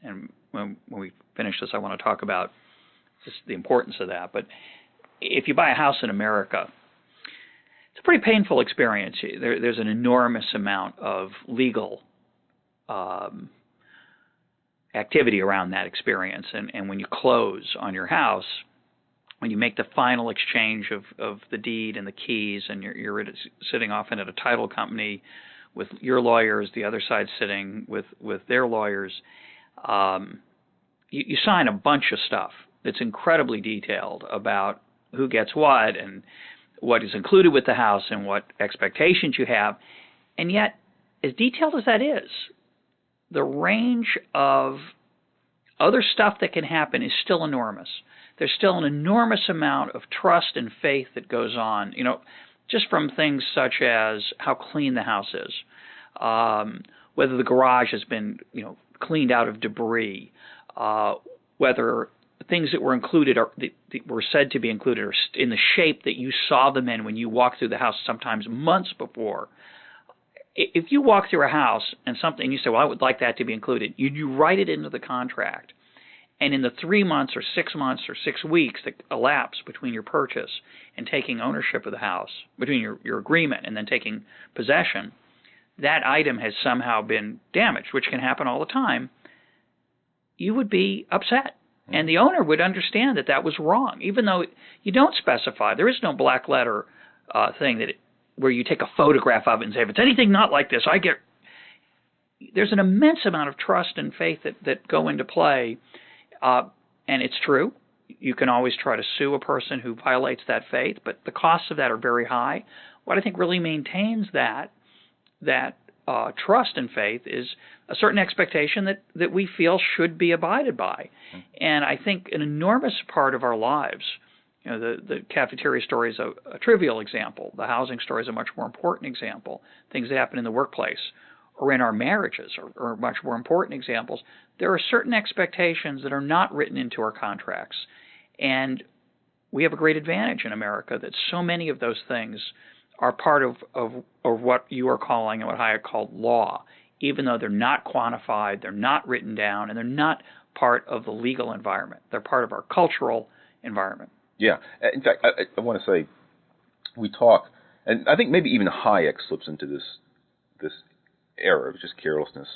And when we finish this, I want to talk about just the importance of that. But if you buy a house in America, it's a pretty painful experience. There's an enormous amount of legal activity around that experience. And when you close on your house, when you make the final exchange of the deed and the keys, and you're sitting often at a title company with your lawyers, the other side sitting with their lawyers, you sign a bunch of stuff that's incredibly detailed about who gets what and what is included with the house and what expectations you have. And yet, as detailed as that is, the range of other stuff that can happen is still enormous. There's still an enormous amount of trust and faith that goes on, just from things such as how clean the house is, whether the garage has been, cleaned out of debris, whether things that were included that were said to be included are in the shape that you saw them in when you walked through the house, sometimes months before. If you walk through a house and you say, "Well, I would like that to be included," you write it into the contract. And in the 3 months or 6 months or 6 weeks that elapse between your purchase and taking ownership of the house, between your agreement and then taking possession, that item has somehow been damaged, which can happen all the time, you would be upset. And the owner would understand that that was wrong, even though you don't specify. There is no black letter thing where you take a photograph of it and say, if it's anything not like this, I get. There's an immense amount of trust and faith that go into play, and it's true. You can always try to sue a person who violates that faith, but the costs of that are very high. What I think really maintains that trust and faith is a certain expectation that we feel should be abided by. And I think an enormous part of our lives, the cafeteria story is a trivial example. The housing story is a much more important example. Things that happen in the workplace or in our marriages are much more important examples. There are certain expectations that are not written into our contracts. And we have a great advantage in America that so many of those things are part of what you are calling and what Hayek called law, even though they're not quantified, they're not written down, and they're not part of the legal environment. They're part of our cultural environment. Yeah. In fact, I want to say we talk, and I think maybe even Hayek slips into this error of just carelessness.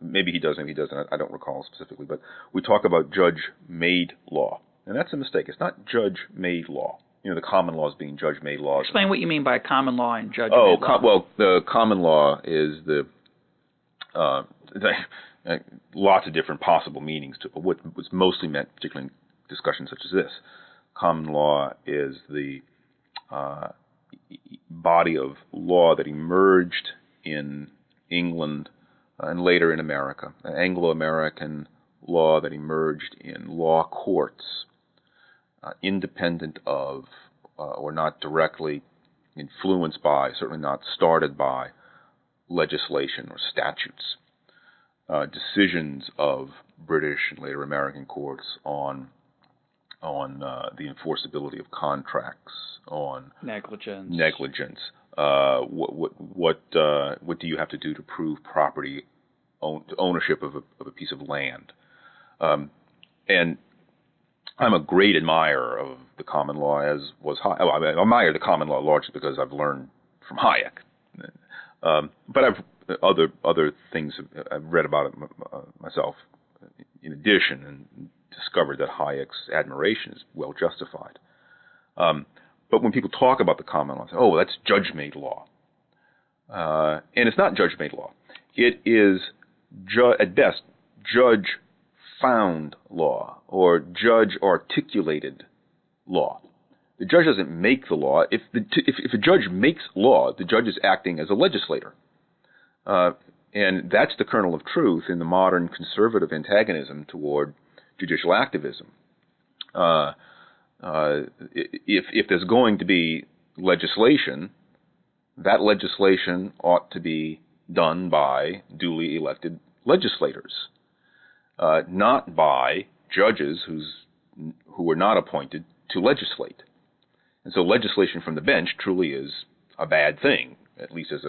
Maybe he does, maybe he doesn't. I don't recall specifically, but we talk about judge-made law, and that's a mistake. It's not judge-made law. The common law is being judge-made laws. Explain what you mean by common law and judge-made law. Well, the common law is lots of different possible meanings to it, but what was mostly meant, particularly in discussions such as this, common law is the body of law that emerged in England and later in America, an Anglo-American law that emerged in law courts, independent of or not directly influenced by, certainly not started by, legislation or statutes. Decisions of British and later American courts on the enforceability of contracts, on negligence. What do you have to do to prove property ownership of a piece of land? And I'm a great admirer of the common law, as was Hayek. I admire the common law largely because I've learned from Hayek. But I've other things I've read about it myself in addition, and discovered that Hayek's admiration is well justified. But when people talk about the common law, they say, "Oh, that's judge-made law," and it's not judge-made law. It is at best judge-found law or judge-articulated law. The judge doesn't make the law. If a judge makes law, the judge is acting as a legislator. And that's the kernel of truth in the modern conservative antagonism toward judicial activism. If there's going to be legislation, that legislation ought to be done by duly elected legislators, not by judges who are not appointed to legislate. And so legislation from the bench truly is a bad thing, at least as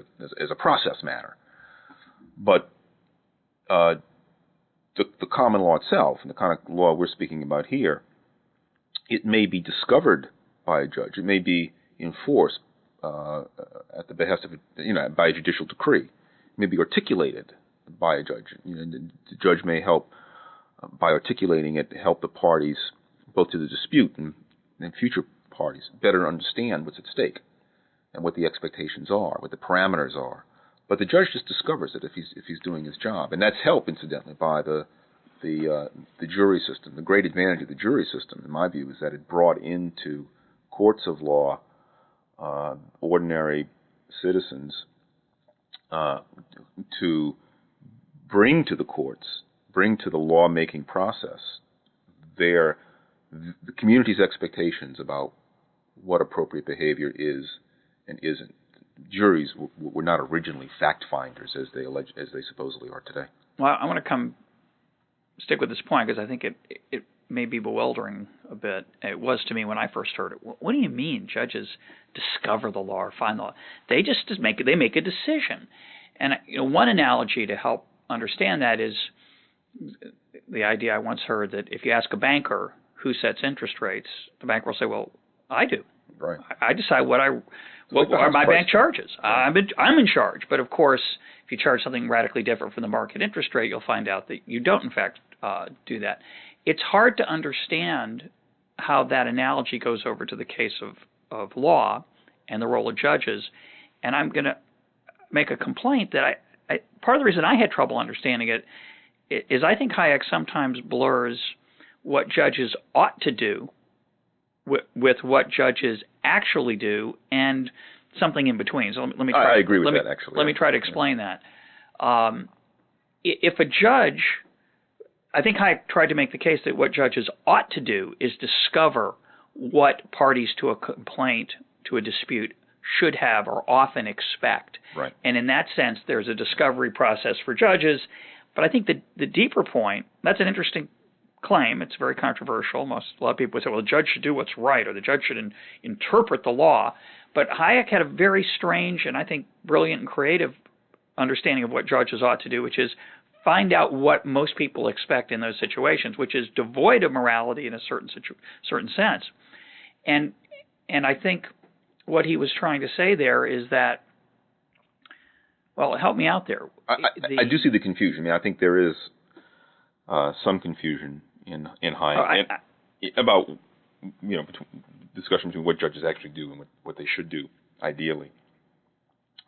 a process matter. But the common law itself, and the kind of law we're speaking about here, it may be discovered by a judge. It may be enforced at the behest of by a judicial decree. It may be articulated by a judge. The judge may help by articulating it, help the parties both to the dispute and future parties better understand what's at stake and what the expectations are, what the parameters are. But the judge just discovers it if he's doing his job, and that's helped, incidentally, by the jury system. The great advantage of the jury system, in my view, is that it brought into courts of law ordinary citizens to bring to the courts, bring to the lawmaking process the community's expectations about what appropriate behavior is and isn't. Juries were not originally fact finders as they supposedly are today. Well, I want to stick with this point because I think it may be bewildering a bit. It was to me when I first heard it. What do you mean judges discover the law or find the law? They just make a decision. And one analogy to help understand that is the idea I once heard that if you ask a banker who sets interest rates, the banker will say, "Well, I do. Right. I decide what are my bank charges. I'm in charge." But of course, if you charge something radically different from the market interest rate, you'll find out that you don't, in fact, do that. it's hard to understand how that analogy goes over to the case of law and the role of judges. And I'm going to make a complaint that part of the reason I had trouble understanding it is I think Hayek sometimes blurs what judges ought to do with what judges actually do and something in between. So let me try. I agree with that, actually. Let me try to explain that. If a judge, I think Hayek tried to make the case that what judges ought to do is discover what parties to a complaint, to a dispute, should have or often expect. Right. And in that sense, there's a discovery process for judges. But I think the deeper point, that's an interesting claim. It's very controversial. A lot of people would say, well, the judge should do what's right, or the judge should interpret the law. But Hayek had a very strange and I think brilliant and creative understanding of what judges ought to do, which is find out what most people expect in those situations, which is devoid of morality in a certain sense. And I think what he was trying to say there is that, well, help me out there. I do see the confusion. I mean, I think there is some confusion in Hayek about discussion between what judges actually do and what they should do, ideally.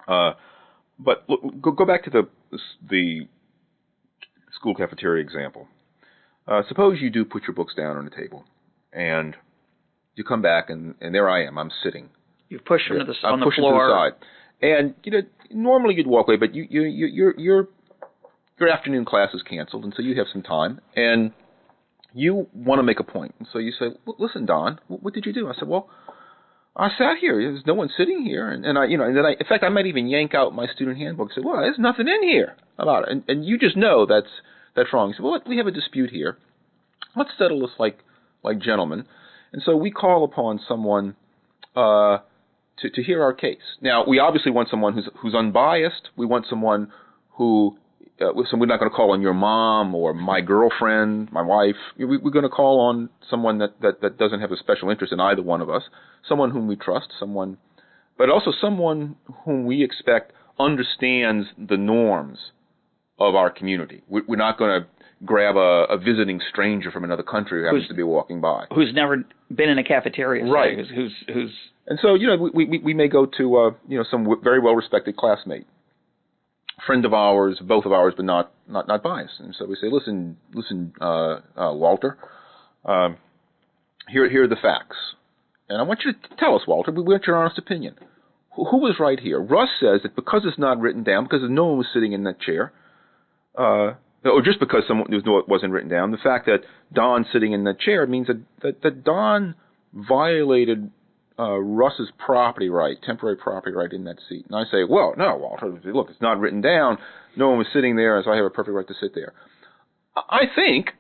But look, go back to the school cafeteria example. Suppose you do put your books down on the table, and you come back, and there I am. I'm sitting. You push them on the floor. I'm pushing to the side. And normally you'd walk away, but your afternoon class is canceled, and so you have some time, and you want to make a point. And so you say, "Listen, Don, what did you do?" I said, "Well, I sat here. There's no one sitting here, and then in fact, I might even yank out my student handbook and say, well, there's nothing in here about it, and you just know that's wrong." You say, "Well, we have a dispute here. Let's settle this like gentlemen." And so we call upon someone to hear our case. Now, we obviously want someone who's unbiased. We want someone who, so we're not going to call on your mom or my girlfriend, my wife. We're going to call on someone that doesn't have a special interest in either one of us, someone whom we trust, but also someone whom we expect understands the norms of our community. We're not going to grab a visiting stranger from another country who happens to be walking by, who's never been in a cafeteria, right? Who's and so we may go to some very well respected classmate, friend of ours, both of ours, but not biased. And so we say, listen, Walter, here are the facts, and I want you to tell us, Walter. We want your honest opinion. Who was right here? Russ says that because it's not written down, because no one was sitting in that chair, or just because it wasn't written down, the fact that Don's sitting in that chair means that Don violated Russ's property right, temporary property right in that seat. And I say, well, no, Walter, look, it's not written down. No one was sitting there, and so I have a perfect right to sit there. I think,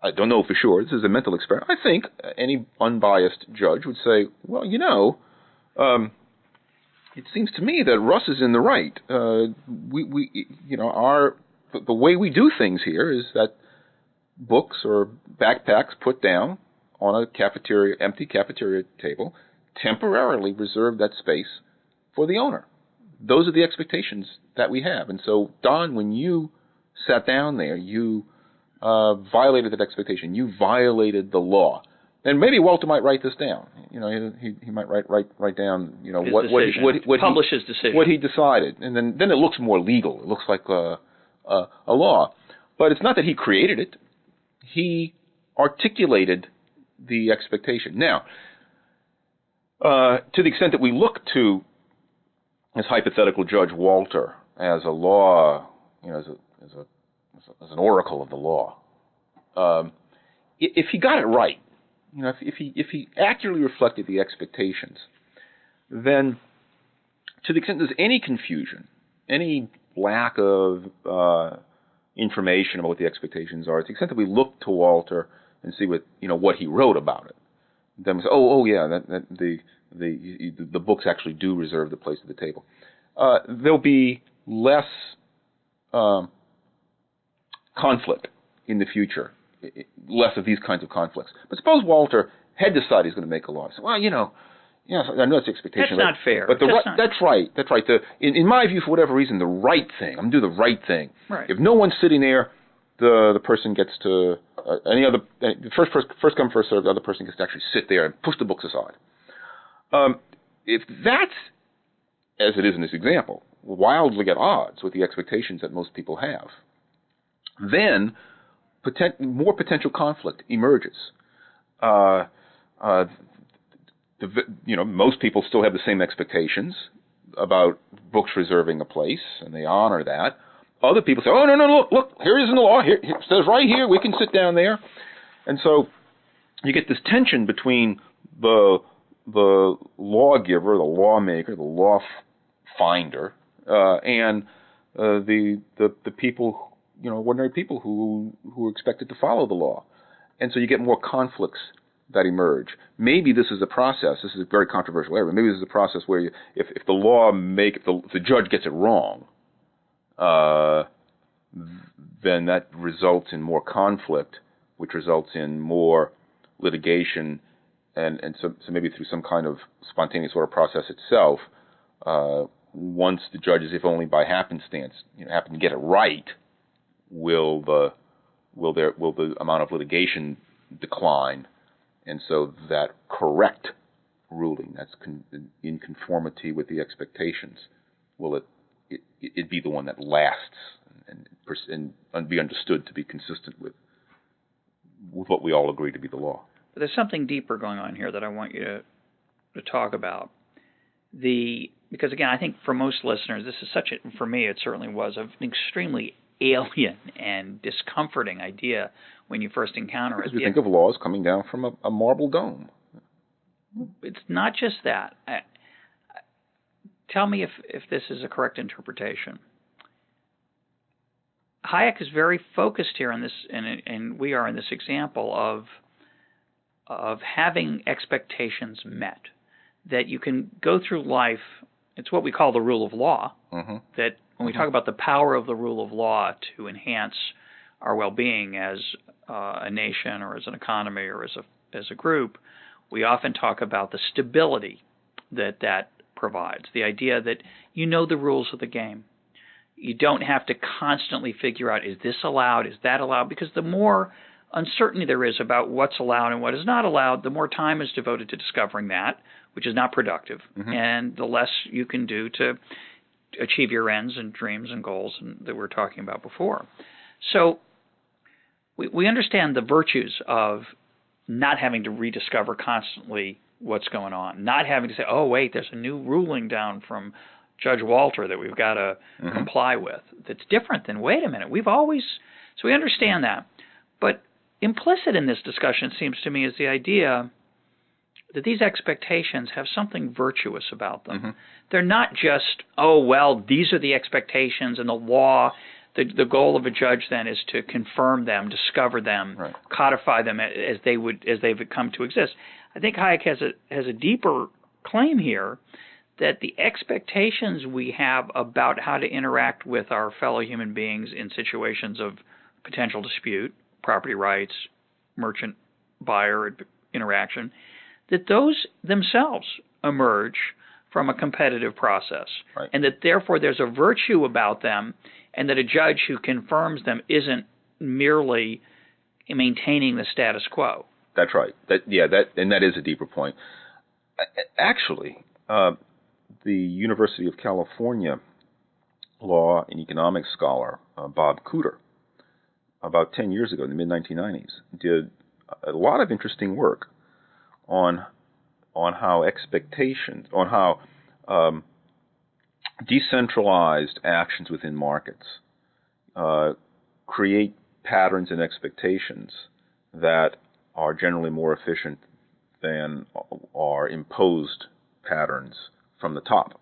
I don't know for sure, this is a mental experiment, I think any unbiased judge would say, well, it seems to me that Russ is in the right. The way we do things here is that books or backpacks put down on a empty cafeteria table, temporarily reserve that space for the owner. Those are the expectations that we have. And so, Don, when you sat down there, you violated that expectation. You violated the law. And maybe Walter might write this down. He might write down publish his decision, what he decided, and then it looks more legal. It looks like a law. But it's not that he created it. He articulated the expectation. Now, to the extent that we look to this hypothetical Judge Walter as a law, as an oracle of the law, if he got it right, if he accurately reflected the expectations, then to the extent there's any confusion, any lack of information about what the expectations are, to the extent that we look to Walter and see what he wrote about it, then we say, that the books actually do reserve the place at the table. There'll be less conflict in the future, less of these kinds of conflicts. But suppose Walter had decided he's going to make a law. He said, well, I know it's the expectation. That's not fair. But that's right. In my view, for whatever reason, the right thing. I'm going to do the right thing. Right. If no one's sitting there, the person gets to first come, first served, the other person gets to actually sit there and push the books aside. If that's, as it is in this example, wildly at odds with the expectations that most people have, then more potential conflict emerges. Most people still have the same expectations about books reserving a place, and they honor that. Other people say, "Oh, no, look, here is in the law. Here it says right here, we can sit down there." And so you get this tension between the lawgiver, the lawmaker, the law finder, and the people, ordinary people who are expected to follow the law. And so you get more conflicts that emerge. Maybe this is a process. This is a very controversial area. But maybe this is a process where if the judge gets it wrong, then that results in more conflict, which results in more litigation, and so maybe through some kind of spontaneous sort of process itself. Once the judges, if only by happenstance, happen to get it right, will the amount of litigation decline, and so that correct ruling that's in conformity with the expectations will it be the one that lasts and be understood to be consistent with what we all agree to be the law. But there's something deeper going on here that I want you to talk about. Because again, I think for most listeners, this is for me it certainly was an extremely alien and discomforting idea when you first encounter it. Because we think of laws coming down from a marble dome. It's not just that. Tell me if this is a correct interpretation. Hayek is very focused here on this, and we are in this example of having expectations met. That you can go through life. It's what we call the rule of law. Mm-hmm. That when we talk about the power of the rule of law to enhance our well-being as a nation or as an economy or as a group, we often talk about the stability that provides. The idea that the rules of the game. You don't have to constantly figure out, is this allowed, is that allowed? Because the more uncertainty there is about what's allowed and what is not allowed, the more time is devoted to discovering that, which is not productive, and the less you can do to achieve your ends and dreams and goals that we were talking about before. So we understand the virtues of not having to rediscover constantly what's going on, not having to say, oh, wait, there's a new ruling down from Judge Walter that we've got to comply with that's different than, wait a minute, so we understand that. But implicit in this discussion, it seems to me, is the idea that these expectations have something virtuous about them. Mm-hmm. They're not just, oh, well, these are the expectations and the law. The goal of a judge then is to confirm them, discover them, right, codify them as they've come to exist. I think Hayek has a deeper claim here that the expectations we have about how to interact with our fellow human beings in situations of potential dispute, property rights, merchant-buyer interaction, that those themselves emerge from a competitive process, right, and that therefore there's a virtue about them, and that a judge who confirms them isn't merely maintaining the status quo. That's right. That is a deeper point. Actually, the University of California law and economics scholar Bob Cooter, about 10 years ago in the mid-1990s, did a lot of interesting work on how decentralized actions within markets create patterns and expectations that are generally more efficient than are imposed patterns from the top.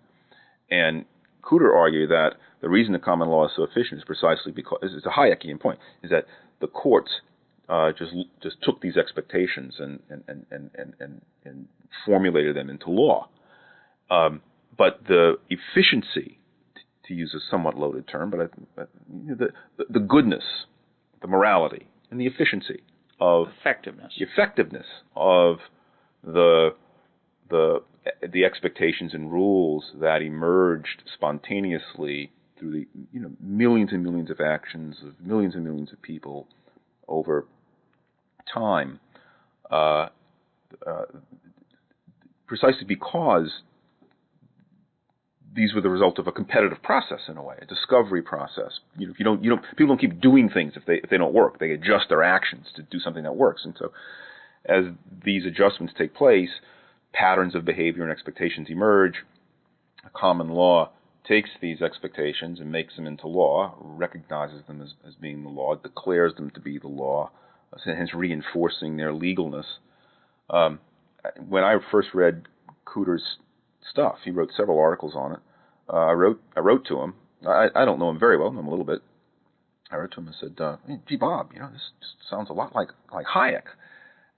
And Cooter argued that the reason the common law is so efficient is precisely because, it's a Hayekian point, is that the courts just took these expectations and formulated them into law. But the efficiency, to use a somewhat loaded term, but the goodness, the morality, and the efficiency of effectiveness of the expectations and rules that emerged spontaneously through the millions and millions of actions of millions and millions of people over time, precisely because these were the result of a competitive process in a way, a discovery process. People don't keep doing things if they don't work. They adjust their actions to do something that works. And so, as these adjustments take place, patterns of behavior and expectations emerge. A common law takes these expectations and makes them into law, recognizes them as being the law, declares them to be the law, hence reinforcing their legalness. When I first read Cooter's stuff, he wrote several articles on it. I wrote to him. I don't know him very well, I know him a little bit. I wrote to him and said, "Gee, Bob, this just sounds a lot like Hayek."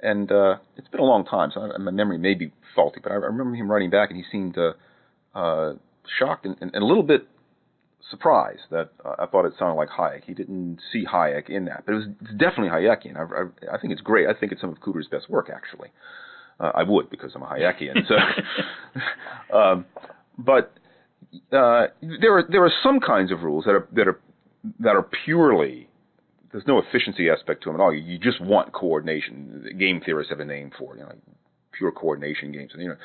And it's been a long time, so my memory may be faulty, but I remember him writing back, and he seemed shocked and a little bit surprised that I thought it sounded like Hayek. He didn't see Hayek in that, but it's definitely Hayekian. I think it's great. I think it's some of Cooter's best work, actually. I would, because I'm a Hayekian. So, but there are some kinds of rules that are purely, there's no efficiency aspect to them at all. You just want coordination. Game theorists have a name for it, like pure coordination games. And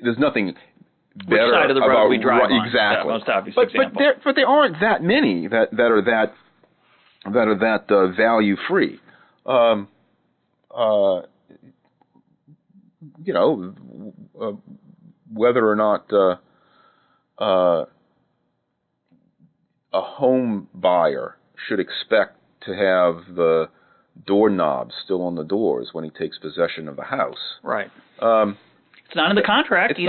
there's nothing better. Which side of the road we drive on? Exactly. Most obvious example. But there aren't that many that are that value free. Whether or not a home buyer should expect to have the doorknobs still on the doors when he takes possession of the house. Right. It's not in the contract.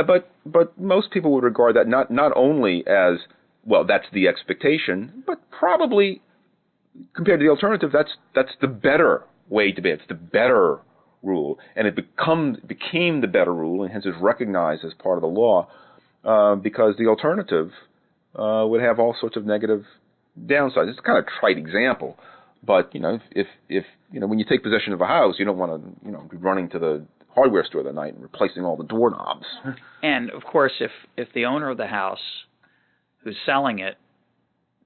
But most people would regard that not only as, well, that's the expectation, but probably compared to the alternative, that's the better way to be. It's the better rule, and it became the better rule, and hence is recognized as part of the law, because the alternative would have all sorts of negative downsides. It's a kind of trite example, but if when you take possession of a house, you don't want to be running to the hardware store that night and replacing all the doorknobs. And of course, if the owner of the house who's selling it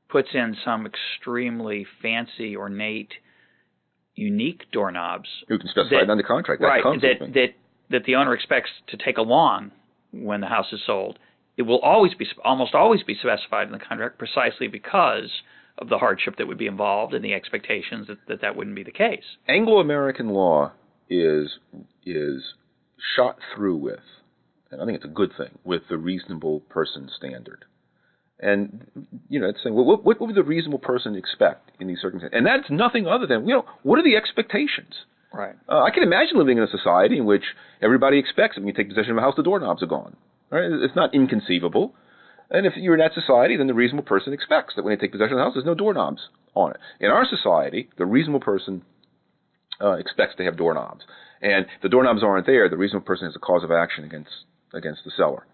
puts in some extremely fancy, ornate, unique doorknobs, you can specify it under contract. That the owner expects to take along when the house is sold, it will almost always be specified in the contract, precisely because of the hardship that would be involved and the expectations that wouldn't be the case. Anglo-American law is shot through with, and I think it's a good thing, with the reasonable person standard. And, it's saying, well, what would the reasonable person expect in these circumstances? And that's nothing other than, what are the expectations? Right. I can imagine living in a society in which everybody expects that when you take possession of a house, the doorknobs are gone. Right? It's not inconceivable. And if you're in that society, then the reasonable person expects that when they take possession of the house, there's no doorknobs on it. In our society, the reasonable person expects to have doorknobs. And if the doorknobs aren't there, the reasonable person has a cause of action against the seller.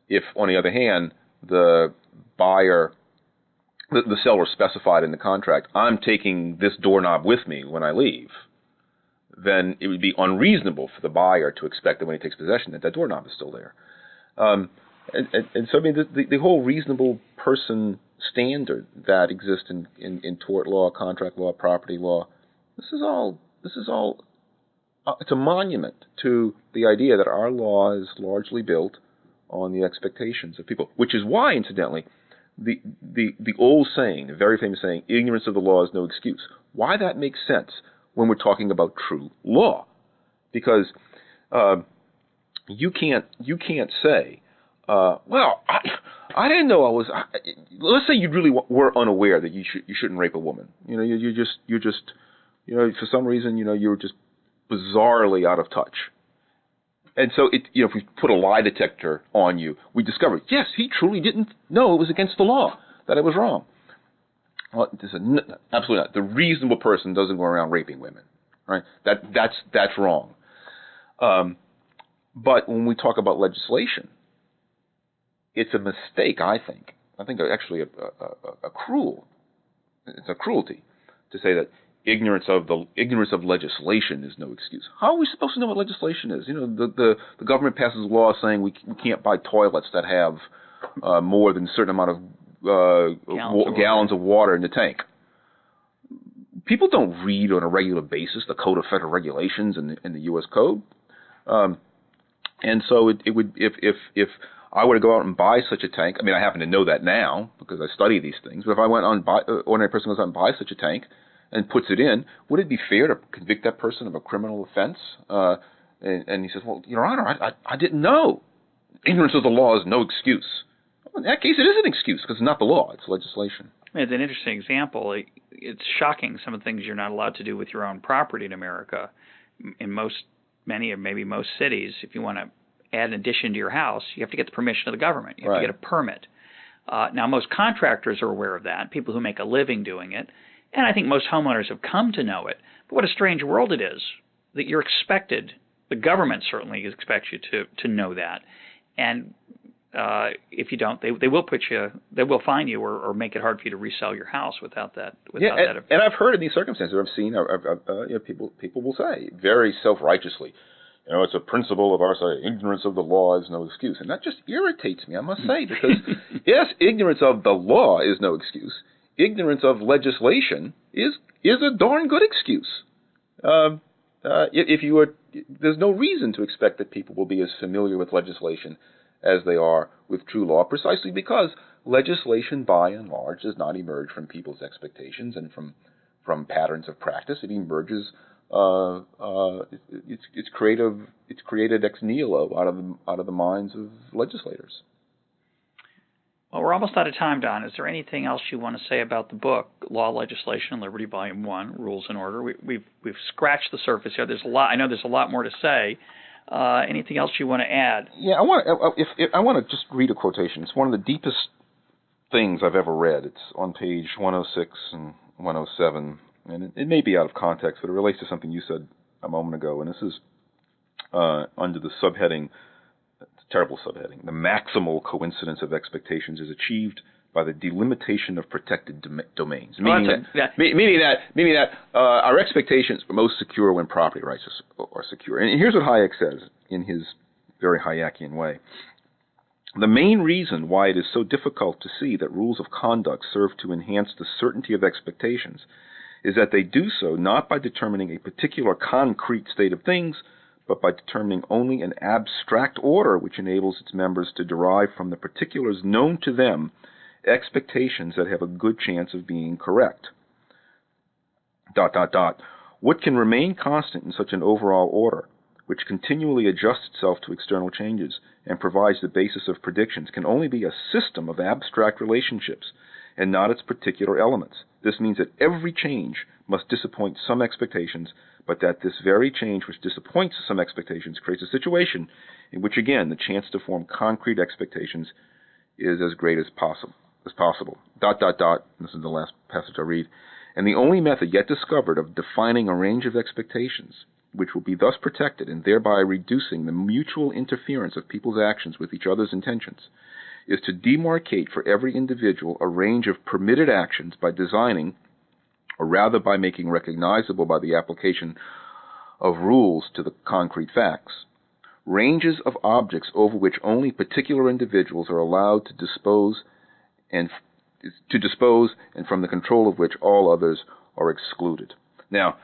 If, on the other hand, the buyer, the seller specified in the contract, I'm taking this doorknob with me when I leave, then it would be unreasonable for the buyer to expect that when he takes possession that doorknob is still there. And so, I mean, the whole reasonable person standard that exists in tort law, contract law, property law, this is all it's a monument to the idea that our law is largely built on the expectations of people, which is why, incidentally, the old saying, the very famous saying, ignorance of the law is no excuse, why that makes sense when we're talking about true law. Because you can't say, well, I didn't know I was. Let's say you really were unaware that you shouldn't rape a woman. You're just for some reason you're just bizarrely out of touch. And so if we put a lie detector on you, we discover, yes, he truly didn't know it was against the law, that it was wrong. Well, absolutely not. The reasonable person doesn't go around raping women, right? That's wrong. But when we talk about legislation, it's a mistake, I think. I think actually it's a cruelty to say that ignorance of legislation is no excuse. How are we supposed to know what legislation is? The government passes a law saying we can't buy toilets that have more than a certain amount of gallons of water in the tank. people don't read on a regular basis the Code of Federal Regulations and the U.S. Code. And so it would, if I were to go out and buy such a tank, I mean, I happen to know that now because I study these things, but if I went on ordinary person goes out and buys such a tank and puts it in, would it be fair to convict that person of a criminal offense? And he says, well, Your Honor, I didn't know. Ignorance of the law is no excuse. Well, in that case, it is an excuse because it's not the law, it's legislation. It's an interesting example. It's shocking some of the things you're not allowed to do with your own property in America. In many or maybe most cities, if you want to add an addition to your house, you have to get the permission of the government. You have to get a permit. Now, most contractors are aware of that, people who make a living doing it, and I think most homeowners have come to know it. But what a strange world it is that you're expected, the government certainly expects you to know that. And if you don't, they will fine you or make it hard for you to resell your house without that. And I've heard in these circumstances, I've seen people will say very self-righteously, it's a principle of our society, ignorance of the law is no excuse. And that just irritates me, I must say, because yes, ignorance of the law is no excuse. Ignorance of legislation is a darn good excuse. There's no reason to expect that people will be as familiar with legislation as they are with true law, precisely because legislation, by and large, does not emerge from people's expectations and from patterns of practice. It emerges. It's created ex nihilo out of the minds of legislators. Well, we're almost out of time, Don. Is there anything else you want to say about the book, Law, Legislation, and Liberty, Volume 1, Rules and Order? We've scratched the surface here. There's a lot. I know there's a lot more to say. Anything else you want to add? Yeah, I want to just read a quotation. It's one of the deepest things I've ever read. It's on page 106 and 107, and it may be out of context, but it relates to something you said a moment ago. And this is under the subheading. Terrible subheading. The maximal coincidence of expectations is achieved by the delimitation of protected domains, meaning that our expectations are most secure when property rights are secure. And here's what Hayek says in his very Hayekian way. The main reason why it is so difficult to see that rules of conduct serve to enhance the certainty of expectations is that they do so not by determining a particular concrete state of things, but by determining only an abstract order which enables its members to derive from the particulars known to them expectations that have a good chance of being correct. ... What can remain constant in such an overall order, which continually adjusts itself to external changes and provides the basis of predictions, can only be a system of abstract relationships and not its particular elements. This means that every change must disappoint some expectations, but that this very change which disappoints some expectations creates a situation in which, again, the chance to form concrete expectations is as great as possible. ... This is the last passage I read. And the only method yet discovered of defining a range of expectations, which will be thus protected and thereby reducing the mutual interference of people's actions with each other's intentions, is to demarcate for every individual a range of permitted actions by designing, or rather by making recognizable by the application of rules to the concrete facts, ranges of objects over which only particular individuals are allowed to dispose and from the control of which all others are excluded. Now,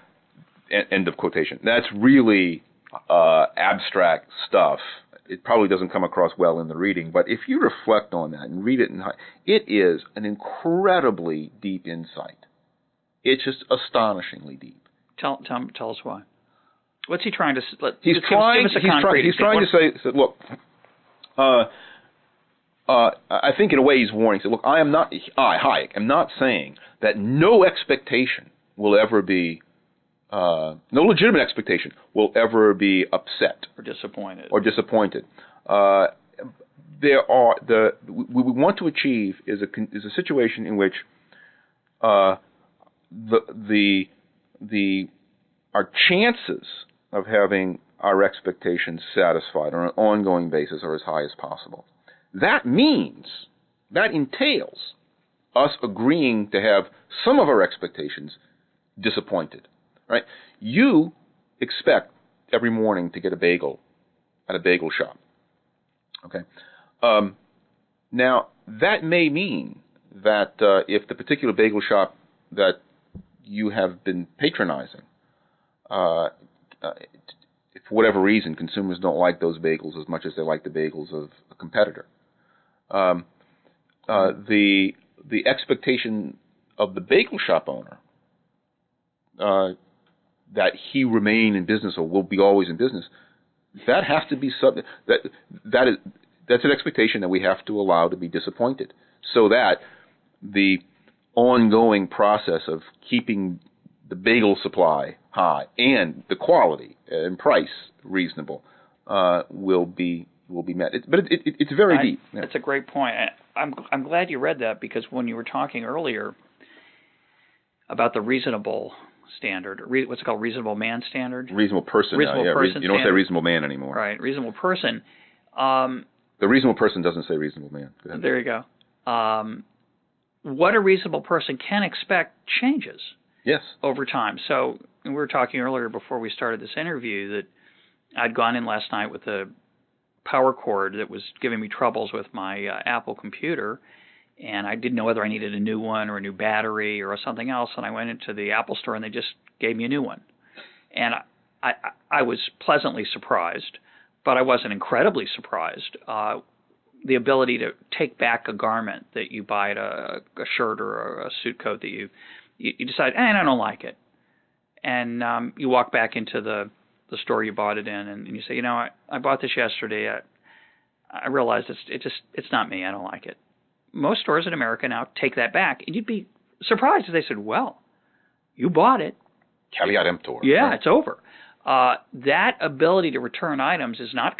end of quotation. That's really abstract stuff. It probably doesn't come across well in the reading, but if you reflect on that and read it, it is an incredibly deep insight. It's just astonishingly deep. Tell us why. What's he trying to? He's trying to say, look. I think in a way he's warning. He said, look, Hayek, am not saying that no expectation will ever be, no legitimate expectation will ever be upset or disappointed. What we want to achieve is a situation in which our chances of having our expectations satisfied on an ongoing basis are as high as possible. That entails us agreeing to have some of our expectations disappointed, right? You expect every morning to get a bagel at a bagel shop, okay? Now, that may mean that if the particular bagel shop that you have been patronizing. For whatever reason, consumers don't like those bagels as much as they like the bagels of a competitor. The expectation of the bagel shop owner that he remain in business or will be always in business, that has to be something that's an expectation that we have to allow to be disappointed, so that the ongoing process of keeping the bagel supply high and the quality and price reasonable will be met. It's very deep. Yeah. That's a great point. I'm glad you read that, because when you were talking earlier about the reasonable standard, what's it called, reasonable man standard? Reasonable person. Reasonable person. You don't say reasonable man anymore. Right, reasonable person. The reasonable person doesn't say reasonable man. Go ahead. There you go. What a reasonable person can expect changes. Yes. Over time. So we were talking earlier before we started this interview that I'd gone in last night with a power cord that was giving me troubles with my Apple computer, and I didn't know whether I needed a new one or a new battery or something else, and I went into the Apple store and they just gave me a new one. And I was pleasantly surprised, but I wasn't incredibly surprised. The ability to take back a garment that you buy at a shirt or a suit coat that you decide, I don't like it. And you walk back into the store you bought it in, and you say, I bought this yesterday. I realized it's not me. I don't like it. Most stores in America now take that back, and you'd be surprised if they said, well, you bought it. Caveat emptor. Yeah, right. It's over. That ability to return items is not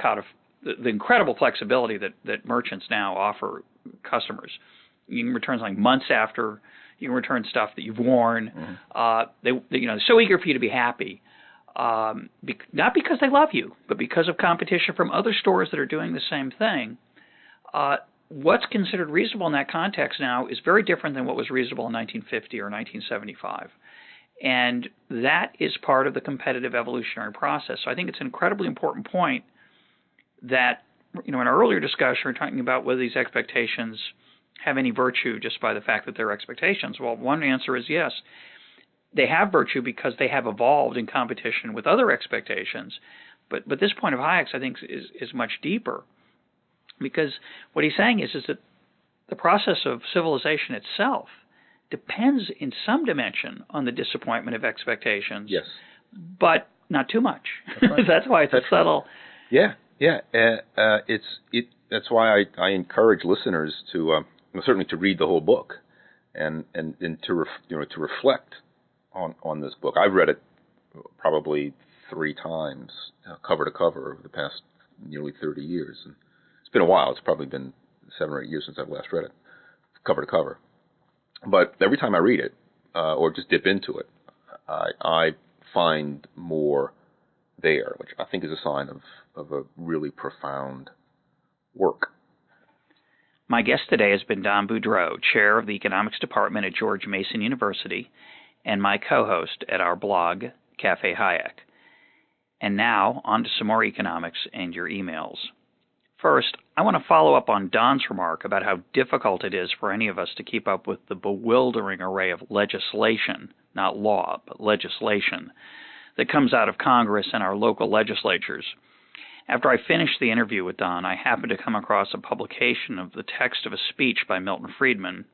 the incredible flexibility that merchants now offer customers. You can return like months after. You can return stuff that you've worn. Mm-hmm. They're so eager for you to be happy, not because they love you, but because of competition from other stores that are doing the same thing. What's considered reasonable in that context now is very different than what was reasonable in 1950 or 1975. And that is part of the competitive evolutionary process. So I think it's an incredibly important point that, in our earlier discussion, we're talking about whether these expectations have any virtue just by the fact that they're expectations. Well, one answer is yes. They have virtue because they have evolved in competition with other expectations. But this point of Hayek's, I think, is much deeper. Because what he's saying is that the process of civilization itself depends in some dimension on the disappointment of expectations. Yes. But not too much. That's right. That's why it's subtle. Yeah. That's why I encourage listeners to certainly to read the whole book and to reflect on this book. I've read it probably 3 times, cover to cover, over the past nearly 30 years. And it's been a while. It's probably been 7 or 8 years since I've last read it, cover to cover. But every time I read it, or just dip into it, I find more there, which I think is a sign of a really profound work. My guest today has been Don Boudreaux, chair of the economics department at George Mason University, and my co-host at our blog, Cafe Hayek. And now, on to some more economics and your emails. First, I want to follow up on Don's remark about how difficult it is for any of us to keep up with the bewildering array of legislation, not law, but legislation, that comes out of Congress and our local legislatures. After I finished the interview with Don, I happened to come across a publication of the text of a speech by Milton Friedman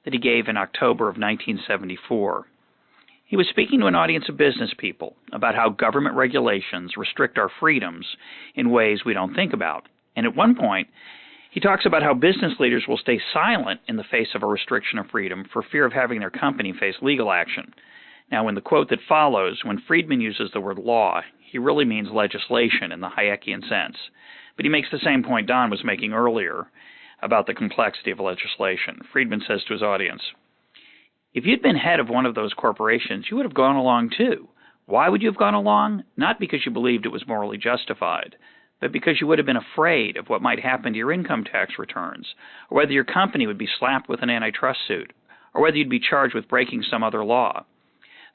that he gave in October of 1974. He was speaking to an audience of business people about how government regulations restrict our freedoms in ways we don't think about. And at one point, he talks about how business leaders will stay silent in the face of a restriction of freedom for fear of having their company face legal action. Now, in the quote that follows, when Friedman uses the word law, he really means legislation in the Hayekian sense. But he makes the same point Don was making earlier about the complexity of legislation. Friedman says to his audience, if you'd been head of one of those corporations, you would have gone along too. Why would you have gone along? Not because you believed it was morally justified, but because you would have been afraid of what might happen to your income tax returns, or whether your company would be slapped with an antitrust suit, or whether you'd be charged with breaking some other law.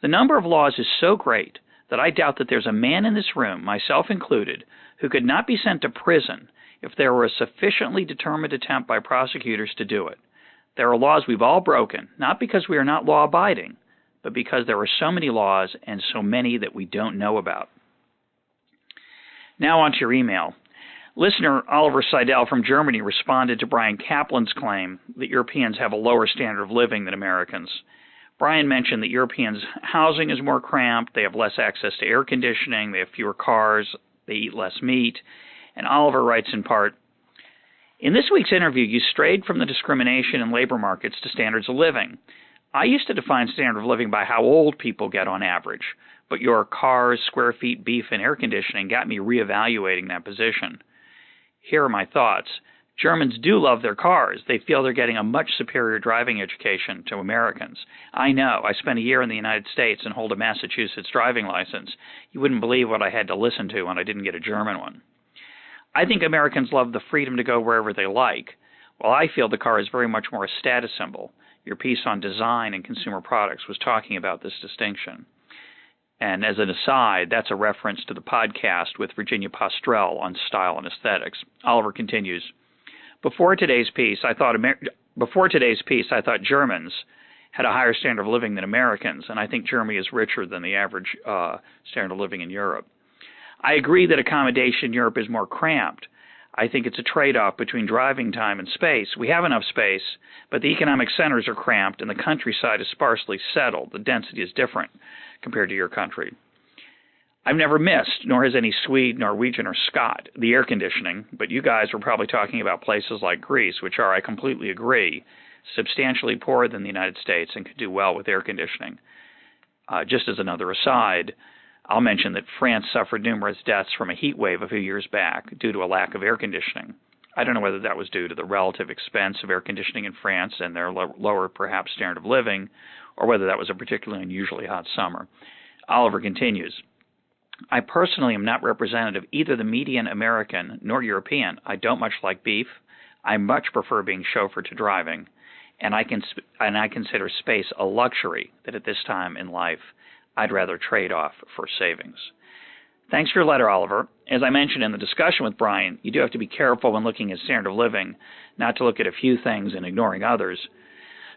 The number of laws is so great that I doubt that there's a man in this room, myself included, who could not be sent to prison if there were a sufficiently determined attempt by prosecutors to do it. There are laws we've all broken, not because we are not law-abiding, but because there are so many laws and so many that we don't know about. Now on to your email. Listener Oliver Seidel from Germany responded to Brian Kaplan's claim that Europeans have a lower standard of living than Americans. Brian mentioned that Europeans' housing is more cramped, they have less access to air conditioning, they have fewer cars, they eat less meat, and Oliver writes in part, in this week's interview, you strayed from the discrimination in labor markets to standards of living. I used to define standard of living by how old people get on average, but your cars, square feet, beef, and air conditioning got me reevaluating that position. Here are my thoughts. Germans do love their cars. They feel they're getting a much superior driving education to Americans. I know. I spent a year in the United States and hold a Massachusetts driving license. You wouldn't believe what I had to listen to when I didn't get a German one. I think Americans love the freedom to go wherever they like, while I feel the car is very much more a status symbol. Your piece on design and consumer products was talking about this distinction. And as an aside, that's a reference to the podcast with Virginia Postrel on style and aesthetics. Oliver continues, Before today's piece, I thought Germans had a higher standard of living than Americans, and I think Germany is richer than the average standard of living in Europe. I agree that accommodation in Europe is more cramped. I think it's a trade-off between driving time and space. We have enough space, but the economic centers are cramped and the countryside is sparsely settled. The density is different compared to your country. I've never missed, nor has any Swede, Norwegian, or Scot, the air conditioning, but you guys were probably talking about places like Greece, which are, I completely agree, substantially poorer than the United States and could do well with air conditioning. Just as another aside, I'll mention that France suffered numerous deaths from a heat wave a few years back due to a lack of air conditioning. I don't know whether that was due to the relative expense of air conditioning in France and their lower, perhaps, standard of living, or whether that was a particularly unusually hot summer. Oliver continues, I personally am not representative of either the median American nor European. I don't much like beef. I much prefer being chauffeured to driving, and I consider space a luxury that at this time in life I'd rather trade off for savings. Thanks for your letter, Oliver. As I mentioned in the discussion with Brian, you do have to be careful when looking at standard of living, not to look at a few things and ignoring others.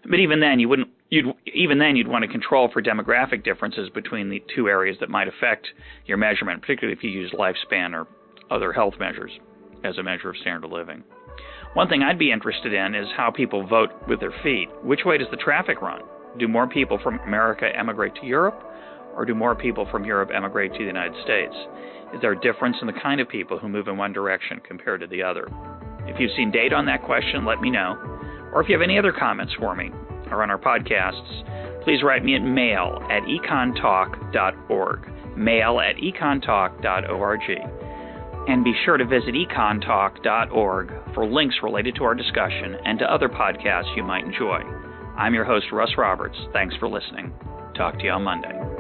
But even then, you'd want to control for demographic differences between the two areas that might affect your measurement, particularly if you use lifespan or other health measures as a measure of standard of living. One thing I'd be interested in is how people vote with their feet. Which way does the traffic run? Do more people from America emigrate to Europe, or do more people from Europe emigrate to the United States? Is there a difference in the kind of people who move in one direction compared to the other? If you've seen data on that question, let me know. Or if you have any other comments for me or on our podcasts, please write me at mail@econtalk.org, mail@econtalk.org. And be sure to visit econtalk.org for links related to our discussion and to other podcasts you might enjoy. I'm your host, Russ Roberts. Thanks for listening. Talk to you on Monday.